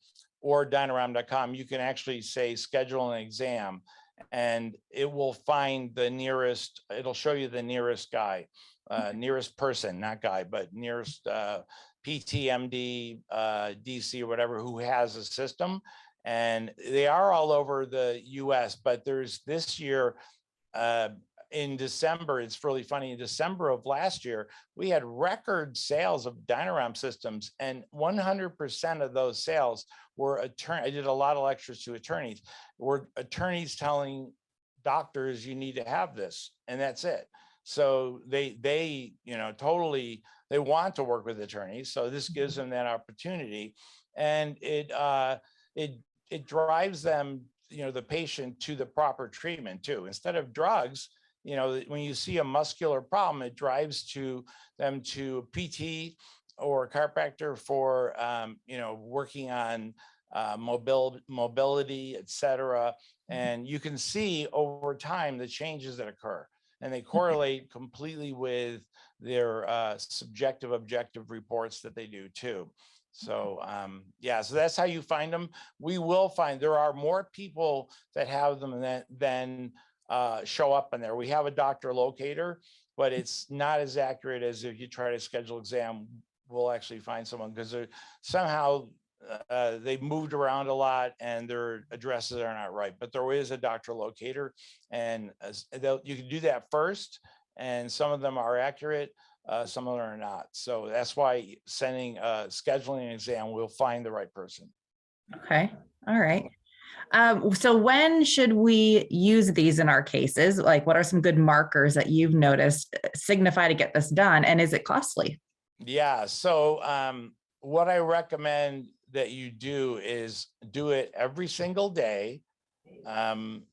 Speaker 2: or DynaROM.com, you can actually say schedule an exam, and it will find it'll show you the nearest guy, nearest person, not guy, but nearest PTMD, DC or whatever, who has a system. And they are all over the US, but there's this year, in December, it's really funny. In December of last year, we had record sales of DynaROM systems, and 100% of those sales were I did a lot of lectures to attorneys. Were attorneys telling doctors you need to have this, and that's it. So they totally they want to work with attorneys. So this gives them that opportunity, and it drives them, the patient to the proper treatment too, instead of drugs. When you see a muscular problem, it drives them to PT or a chiropractor for, working on mobility, et cetera. And you can see over time the changes that occur, and they correlate completely with their subjective, objective reports that they do too. So so that's how you find them. We will find there are more people that have them than show up in there. We have a doctor locator, but it's not as accurate as if you try to schedule exam. We'll actually find someone because somehow they've moved around a lot and their addresses are not right. But there is a doctor locator, and you can do that first. And some of them are accurate, some of them are not. So that's why scheduling an exam will find the right person.
Speaker 1: Okay. All right. So when should we use these in our cases? Like, what are some good markers that you've noticed signify to get this done? And is it costly?
Speaker 2: Yeah. So what I recommend that you do is do it every single day from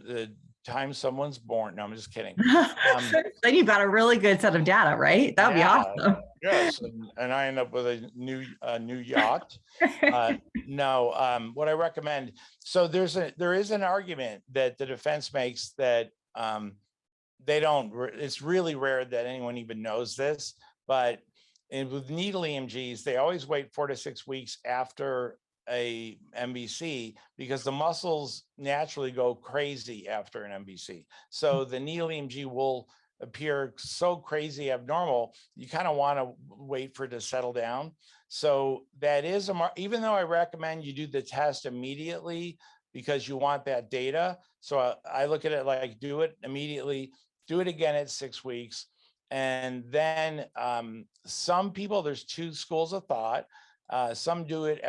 Speaker 2: the time someone's born. No, I'm just kidding.
Speaker 1: Then you've got a really good set of data, right? That'd be awesome.
Speaker 2: Yes, and I end up with a new yacht. No, what I recommend. So there is an argument that the defense makes that they don't. It's really rare that anyone even knows this, but with needle EMGs, they always wait 4 to 6 weeks after a MBC because the muscles naturally go crazy after an MBC. So the needle EMG will appear so crazy abnormal, you kind of want to wait for it to settle down. So that is even though I recommend you do the test immediately because you want that data. So I look at it like do it immediately, do it again at 6 weeks. And then some people, there's 2 schools of thought. Some do it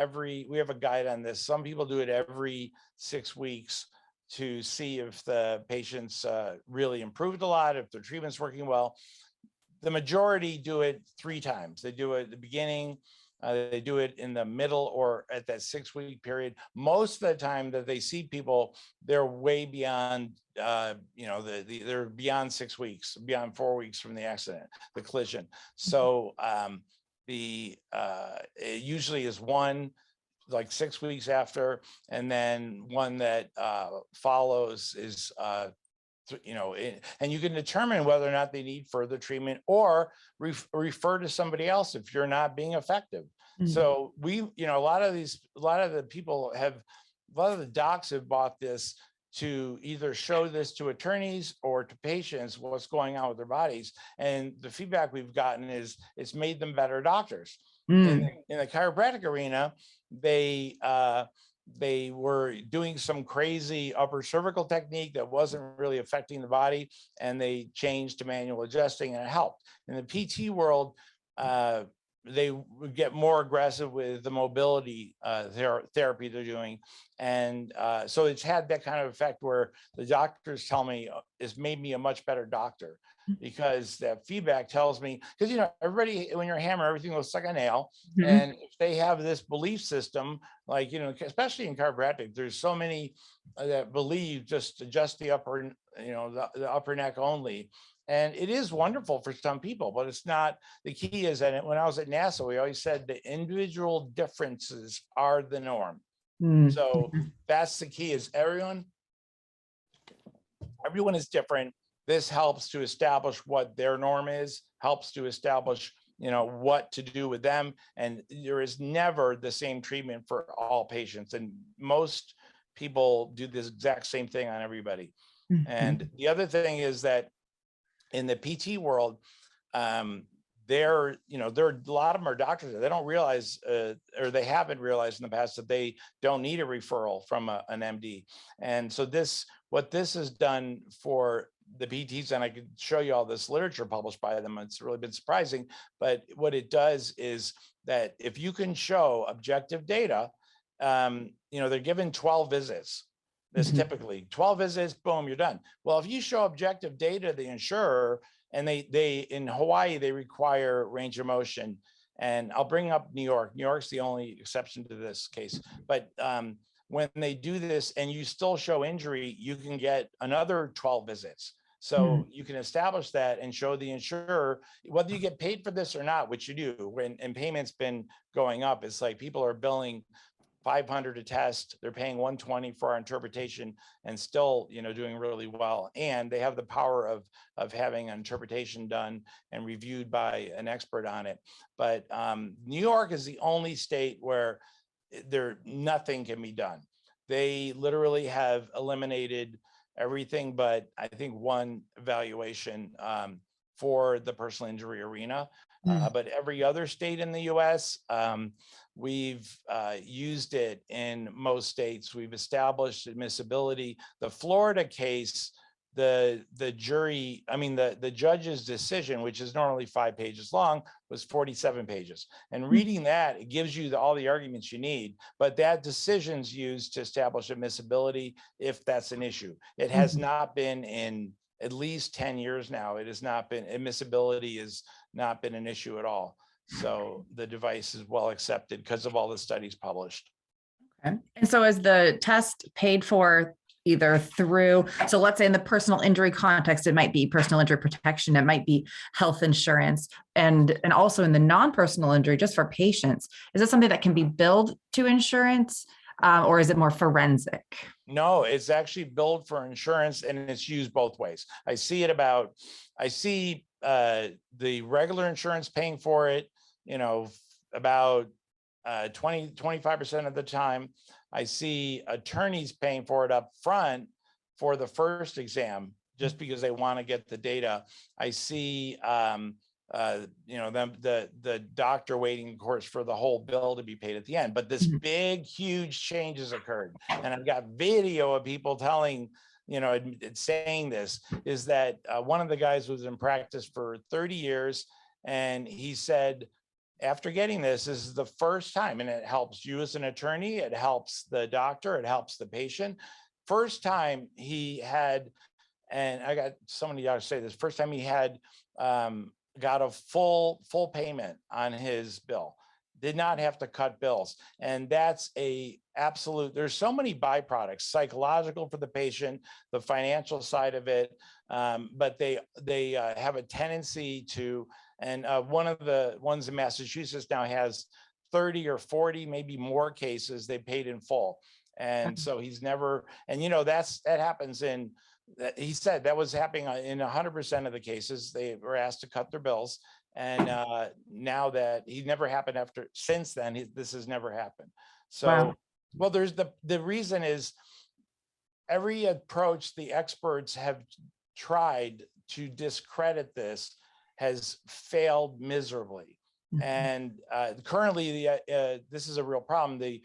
Speaker 2: we have a guide on this. Some people do it every 6 weeks to see if the patients really improved a lot, if their treatment's working well. The majority do it 3 times. They do it at the beginning, they do it in the middle, or at that 6-week period. Most of the time that they see people, they're way beyond, they're beyond 6 weeks, beyond 4 weeks from the accident, the collision. So it usually is one like 6 weeks after, and then one that follows is and you can determine whether or not they need further treatment or refer to somebody else if you're not being effective. So a lot of the docs have bought this to either show this to attorneys or to patients what's going on with their bodies. And the feedback we've gotten is it's made them better doctors. In the chiropractic arena, they were doing some crazy upper cervical technique that wasn't really affecting the body, and they changed to manual adjusting, and it helped. In the PT world, they would get more aggressive with the mobility therapy they're doing. And so it's had that kind of effect where the doctors tell me it's made me a much better doctor, because that feedback tells me, because, everybody, when you're a hammer, everything looks like a nail. And if they have this belief system, like, especially in chiropractic, there's so many that believe just adjust the upper, the upper neck only. And it is wonderful for some people, but it's not. The key is that when I was at NASA, we always said the individual differences are the norm. So that's the key, is everyone is different. This helps to establish what their norm is, helps to establish, what to do with them. And there is never the same treatment for all patients. And most people do this exact same thing on everybody. And the other thing is that in the PT world, there are a lot of them are doctors that they don't realize, or they haven't realized in the past, that they don't need a referral from an MD. And so what this has done for the PTs, and I could show you all this literature published by them, it's really been surprising, but what it does is that if you can show objective data, they're given 12 visits. This typically 12 visits, boom, you're done. Well, if you show objective data to the insurer, and they in Hawaii, they require range of motion. And I'll bring up New York. New York's the only exception to this case. But when they do this and you still show injury, you can get another 12 visits. So you can establish that and show the insurer, whether you get paid for this or not, which you do, and payment's been going up. It's like people are billing $500 a test, they're paying $120 for our interpretation, and still, doing really well. And they have the power of having an interpretation done and reviewed by an expert on it. But New York is the only state where nothing can be done. They literally have eliminated everything but, I think, one evaluation for the personal injury arena. But every other state in the US, we've used it in most states. We've established admissibility. The Florida case, the judge's decision, which is normally 5 pages long, was 47 pages. And reading that, it gives you all the arguments you need, but that decision's used to establish admissibility if that's an issue. It has not been in at least 10 years now. It has not been, admissibility has not been an issue at all. So the device is well accepted because of all the studies published.
Speaker 1: Okay. And so is the test paid for either through, so let's say in the personal injury context, it might be personal injury protection, it might be health insurance, and also in the non-personal injury, just for patients, is it something that can be billed to insurance, or is it more forensic?
Speaker 2: No, it's actually billed for insurance, and it's used both ways. I see the regular insurance paying for it, about 25% of the time. I see attorneys paying for it up front for the first exam, just because they want to get the data. I see the doctor waiting, of course, for the whole bill to be paid at the end. But this big, huge change has occurred. And I've got video of people telling, saying this, is that one of the guys was in practice for 30 years. And he said, after getting this is the first time, and it helps you as an attorney, it helps the doctor, it helps the patient. First time he had, and I got so many doctors say this, first time he had got a full payment on his bill, did not have to cut bills. And that's a absolute, there's so many byproducts, psychological for the patient, the financial side of it, but they have a tendency to, and one of the ones in Massachusetts now has 30 or 40, maybe more cases they paid in full. And so he's never, and that happens in, he said that was happening in 100% of the cases. They were asked to cut their bills. And now that he never happened since then, this has never happened. So,
Speaker 1: Wow.
Speaker 2: well, there's the reason is every approach the experts have tried to discredit this has failed miserably. And currently, this is a real problem. The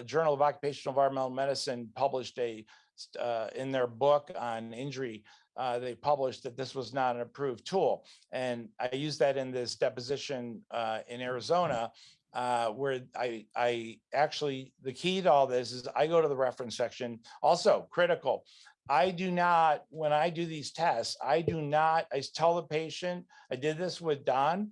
Speaker 2: Journal of Occupational Environmental Medicine published in their book on injury, they published that this was not an approved tool. And I used that in this deposition in Arizona, where I actually, the key to all this is I go to the reference section. Also critical, I do not, when I do these tests, I tell the patient, I did this with Don,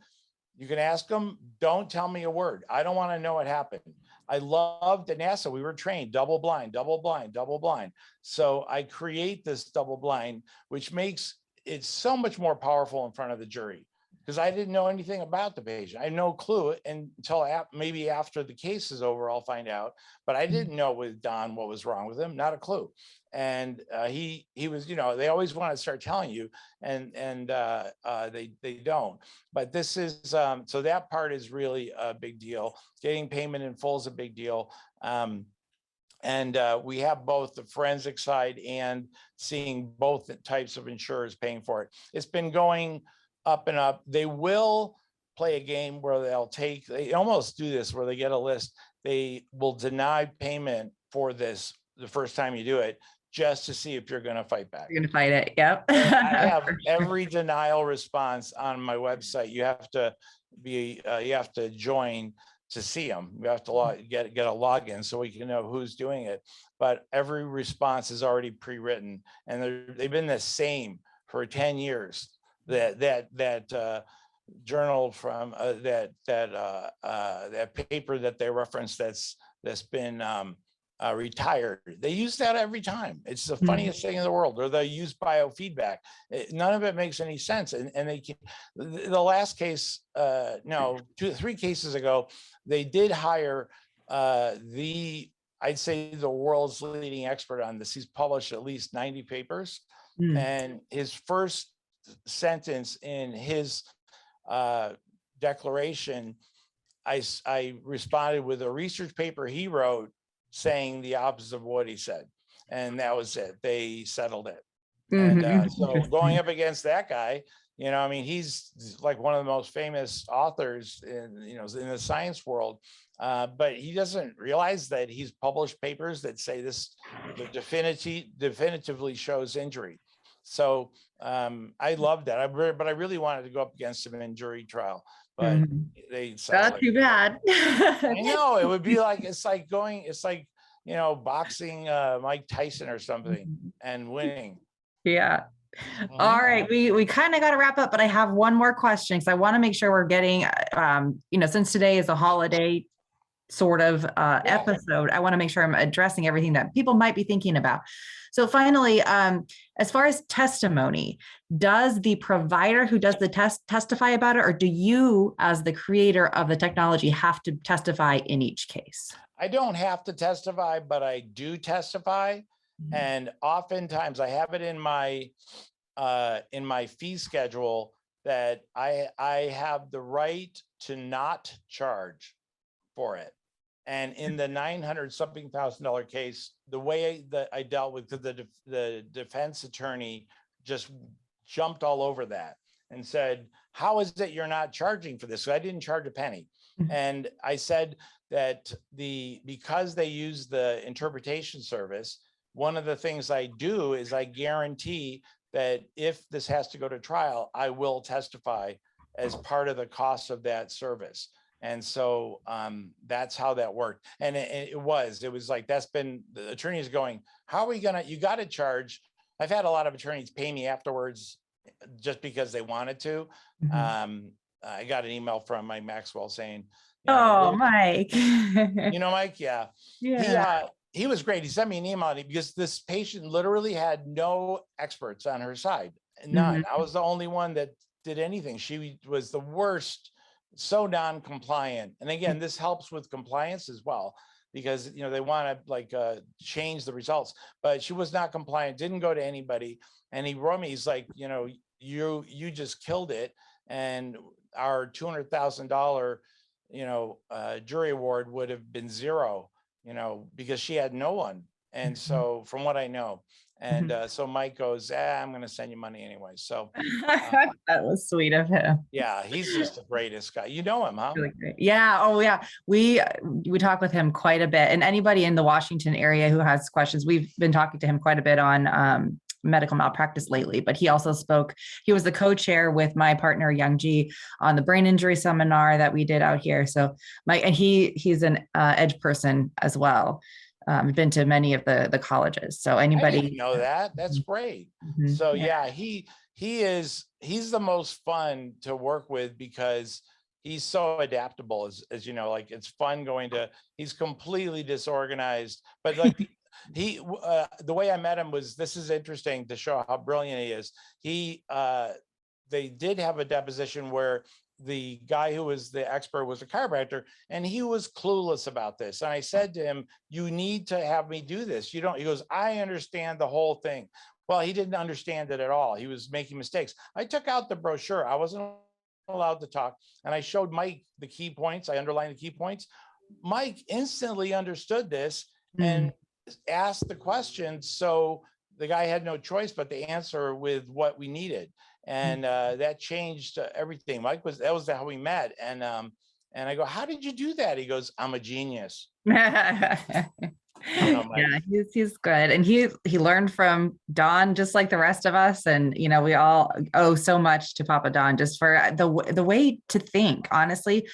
Speaker 2: you can ask them, don't tell me a word. I don't want to know what happened. I loved at NASA, we were trained double blind, double blind, double blind. So I create this double blind, which makes it so much more powerful in front of the jury, because I didn't know anything about the patient. I had no clue until maybe after the case is over, I'll find out. But I didn't know with Don what was wrong with him, not a clue. And he was, they always want to start telling you, and they don't. But this is so that part is really a big deal. Getting payment in full is a big deal. And we have both the forensic side and seeing both types of insurers paying for it. It's been going up and up. They will play a game where they almost do this where they get a list. They will deny payment for this the first time you do it, just to see if you're going to fight back.
Speaker 1: You're going to fight it. Yep.
Speaker 2: I have every denial response on my website. You have to join to see them. You have to get a login so we can know who's doing it. But every response is already pre-written, and they've been the same for 10 years. That journal from that paper that they referenced that's been retired. They use that every time. It's the funniest thing in the world. Or they use biofeedback. None of it makes any sense. And they can, the last case, 3 cases ago, they did hire I'd say the world's leading expert on this. He's published at least 90 papers. And his first sentence in his declaration, I responded with a research paper he wrote saying the opposite of what he said. And that was it. They settled it. And so going up against that guy, he's like one of the most famous authors in the science world. But he doesn't realize that he's published papers that say this definitively shows injury. So I love that. But I really wanted to go up against him in jury trial. But they
Speaker 1: that's too bad.
Speaker 2: I know, it would be like it's like boxing Mike Tyson or something and winning.
Speaker 1: Yeah. All right, we kind of got to wrap up, but I have one more question because I want to make sure we're getting since today is a holiday sort of episode, I want to make sure I'm addressing everything that people might be thinking about. So finally, as far as testimony, does the provider who does the test testify about it, or do you, as the creator of the technology, have to testify in each case?
Speaker 2: I don't have to testify, but I do testify. And oftentimes I have it in my fee schedule that I have the right to not charge for it. And in the $900-something thousand case, the way that I dealt with the defense attorney just jumped all over that and said, how is it you're not charging for this? So I didn't charge a penny. And I said that because they use the interpretation service, one of the things I do is I guarantee that if this has to go to trial, I will testify as part of the cost of that service. And so that's how that worked. And it was like, that's been, the attorneys going, how are we you got to charge. I've had a lot of attorneys pay me afterwards just because they wanted to. I got an email from Mike Maxwell saying,
Speaker 1: Mike.
Speaker 2: Mike, yeah. He was great. He sent me an email because this patient literally had no experts on her side. None. I was the only one that did anything. She was the worst, so non-compliant. And again, this helps with compliance as well. because, they want to like change the results, but she was not compliant, didn't go to anybody. And he wrote me, he's like, you just killed it. And our $200,000, jury award would have been zero, because she had no one. And so from what I know, and so Mike goes, I'm going to send you money anyway. So
Speaker 1: that was sweet of him.
Speaker 2: yeah, he's just the greatest guy. You know him, huh?
Speaker 1: Really great. Yeah. Oh, yeah. We talk with him quite a bit. And anybody in the Washington area who has questions, we've been talking to him quite a bit on medical malpractice lately. But he also spoke. He was the co-chair with my partner Young G on the brain injury seminar that we did out here. So he's an edge person as well. Been to many of the colleges. So anybody
Speaker 2: I didn't know that. That's great. So yeah, he's the most fun to work with because he's so adaptable, as you know, like it's fun he's completely disorganized, but like the way I met him was, this is interesting to show how brilliant he is. They did have a deposition where the guy who was the expert was a chiropractor, and he was clueless about this. And I said to him, you need to have me do this. He goes, I understand the whole thing. Well, he didn't understand it at all. He was making mistakes. I took out the brochure. I wasn't allowed to talk. And I showed Mike the key points. I underlined the key points. Mike instantly understood this and asked the question. So the guy had no choice but to answer with what we needed. And that changed everything. That was how we met. And I go, how did you do that? He goes, I'm a genius.
Speaker 1: Yeah, he's good. And he learned from Don, just like the rest of us. And, we all owe so much to Papa Don just for the way to think. Honestly,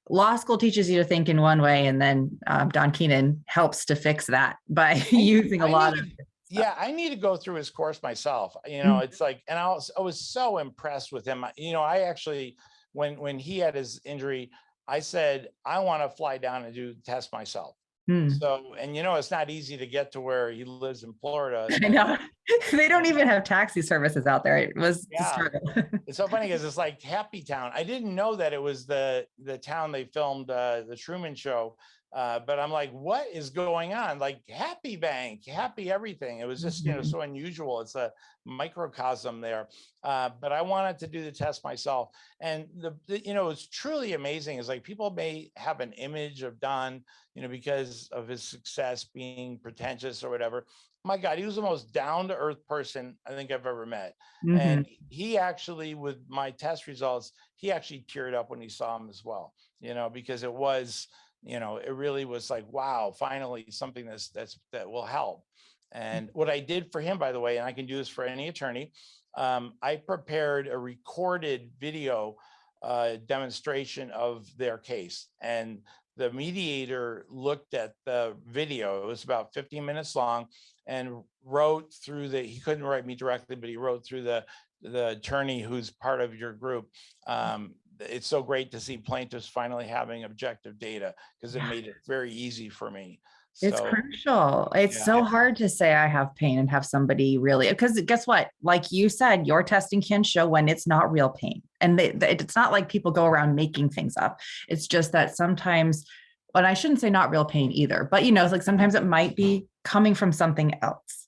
Speaker 1: law school teaches you to think in one way. And then Don Keenan helps to fix that by using a lot of
Speaker 2: yeah, I need to go through his course myself. It's like, and I was so impressed with him. I actually, when he had his injury, I said, I want to fly down and test myself. So, and it's not easy to get to where he lives in Florida.
Speaker 1: I know. They don't even have taxi services out there. It was a struggle.
Speaker 2: It's so funny because it's like Happy Town. I didn't know that it was the town they filmed the Truman Show. But I'm like, what is going on? Like Happy Bank, happy everything. It was just, so unusual. It's a microcosm there. But I wanted to do the test myself. And it's truly amazing. It's like people may have an image of Don, because of his success being pretentious or whatever. My God, he was the most down-to-earth person I think I've ever met. And he actually, with my test results, he actually teared up when he saw him as well, because it was, it really was like, wow, finally something that will help. And what I did for him, by the way, and I can do this for any attorney, I prepared a recorded video demonstration of their case. And the mediator looked at the video. It was about 15 minutes long, and wrote through he couldn't write me directly, but he wrote through the attorney who's part of your group. It's so great to see plaintiffs finally having objective data, because it made it very easy for me.
Speaker 1: It's crucial. It's so hard to say I have pain and have somebody really, because guess what? Like you said, your testing can show when it's not real pain. And it's not like people go around making things up. It's just that sometimes, and I shouldn't say not real pain either, but it's like sometimes it might be coming from something else.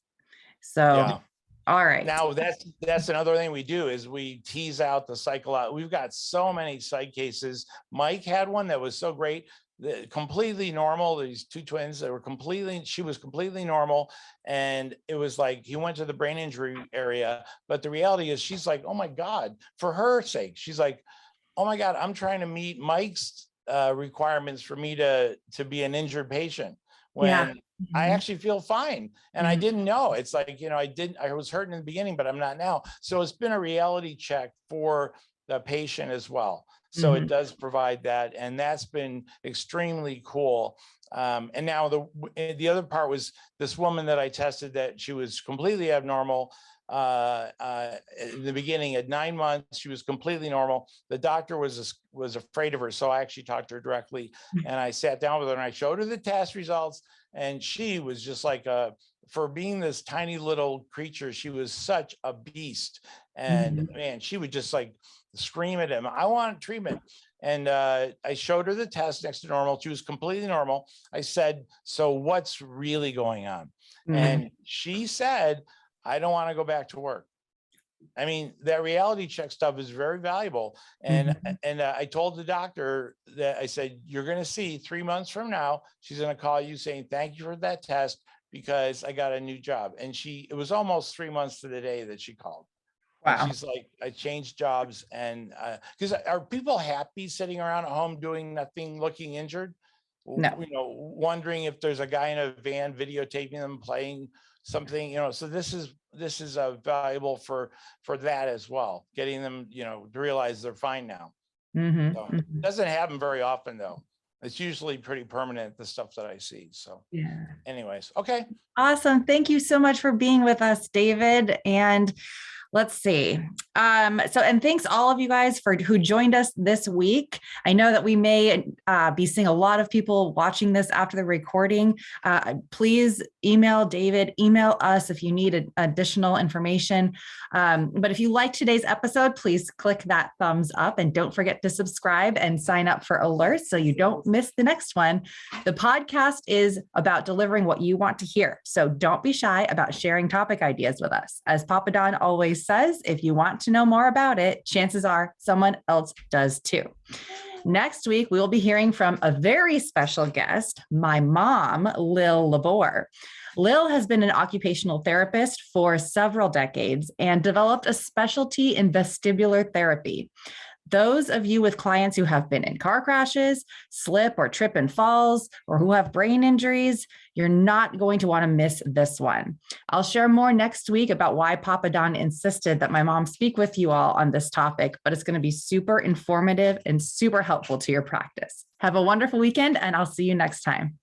Speaker 1: So, all right.
Speaker 2: Now that's another thing we do is we tease out the psychological. We've got so many psych cases. Mike had one that was so great. Completely normal. These two twins that were she was completely normal. And it was like, he went to the brain injury area, but the reality is she's like, oh my God, for her sake, she's like, oh my God, I'm trying to meet Mike's requirements for me to be an injured patient when I actually feel fine. And I didn't know. It's like, I was hurting in the beginning, but I'm not now. So it's been a reality check for the patient as well. So it does provide that. And that's been extremely cool. And now the other part was this woman that I tested, that she was completely abnormal. In the beginning, at 9 months, she was completely normal. The doctor was afraid of her. So I actually talked to her directly, and I sat down with her and I showed her the test results. And she was just like, for being this tiny little creature, she was such a beast. And man, she would just like scream at him, I want treatment. And I showed her the test next to normal. She was completely normal. I said, so what's really going on? And she said, I don't want to go back to work. I mean, that reality check stuff is very valuable. And I told the doctor that I said, you're going to see 3 months from now, she's going to call you saying, thank you for that test because I got a new job. And it was almost 3 months to the day that she called.
Speaker 1: Wow.
Speaker 2: And she's like, I changed jobs. And because are people happy sitting around at home doing nothing, looking injured?
Speaker 1: No.
Speaker 2: You know, wondering if there's a guy in a van videotaping them playing something, you know, so this is valuable for that as well, getting them, you know, to realize they're fine now. So it doesn't happen very often though. It's usually pretty permanent, the stuff that I see. So
Speaker 1: yeah.
Speaker 2: Anyways, okay.
Speaker 1: Awesome. Thank you so much for being with us, David. And let's see. And thanks all of you guys who joined us this week. I know that we may be seeing a lot of people watching this after the recording. Please email David, email us if you need additional information. But if you liked today's episode, please click that thumbs up and don't forget to subscribe and sign up for alerts so you don't miss the next one. The podcast is about delivering what you want to hear. So don't be shy about sharing topic ideas with us. As Papa Don always says, if you want to know more about it, chances are someone else does too. Next week, we will be hearing from a very special guest, my mom, Lil Labor. Lil has been an occupational therapist for several decades and developed a specialty in vestibular therapy. Those of you with clients who have been in car crashes, slip or trip and falls, or who have brain injuries, you're not going to want to miss this one. I'll share more next week about why Papa Don insisted that my mom speak with you all on this topic, but it's going to be super informative and super helpful to your practice. Have a wonderful weekend, and I'll see you next time.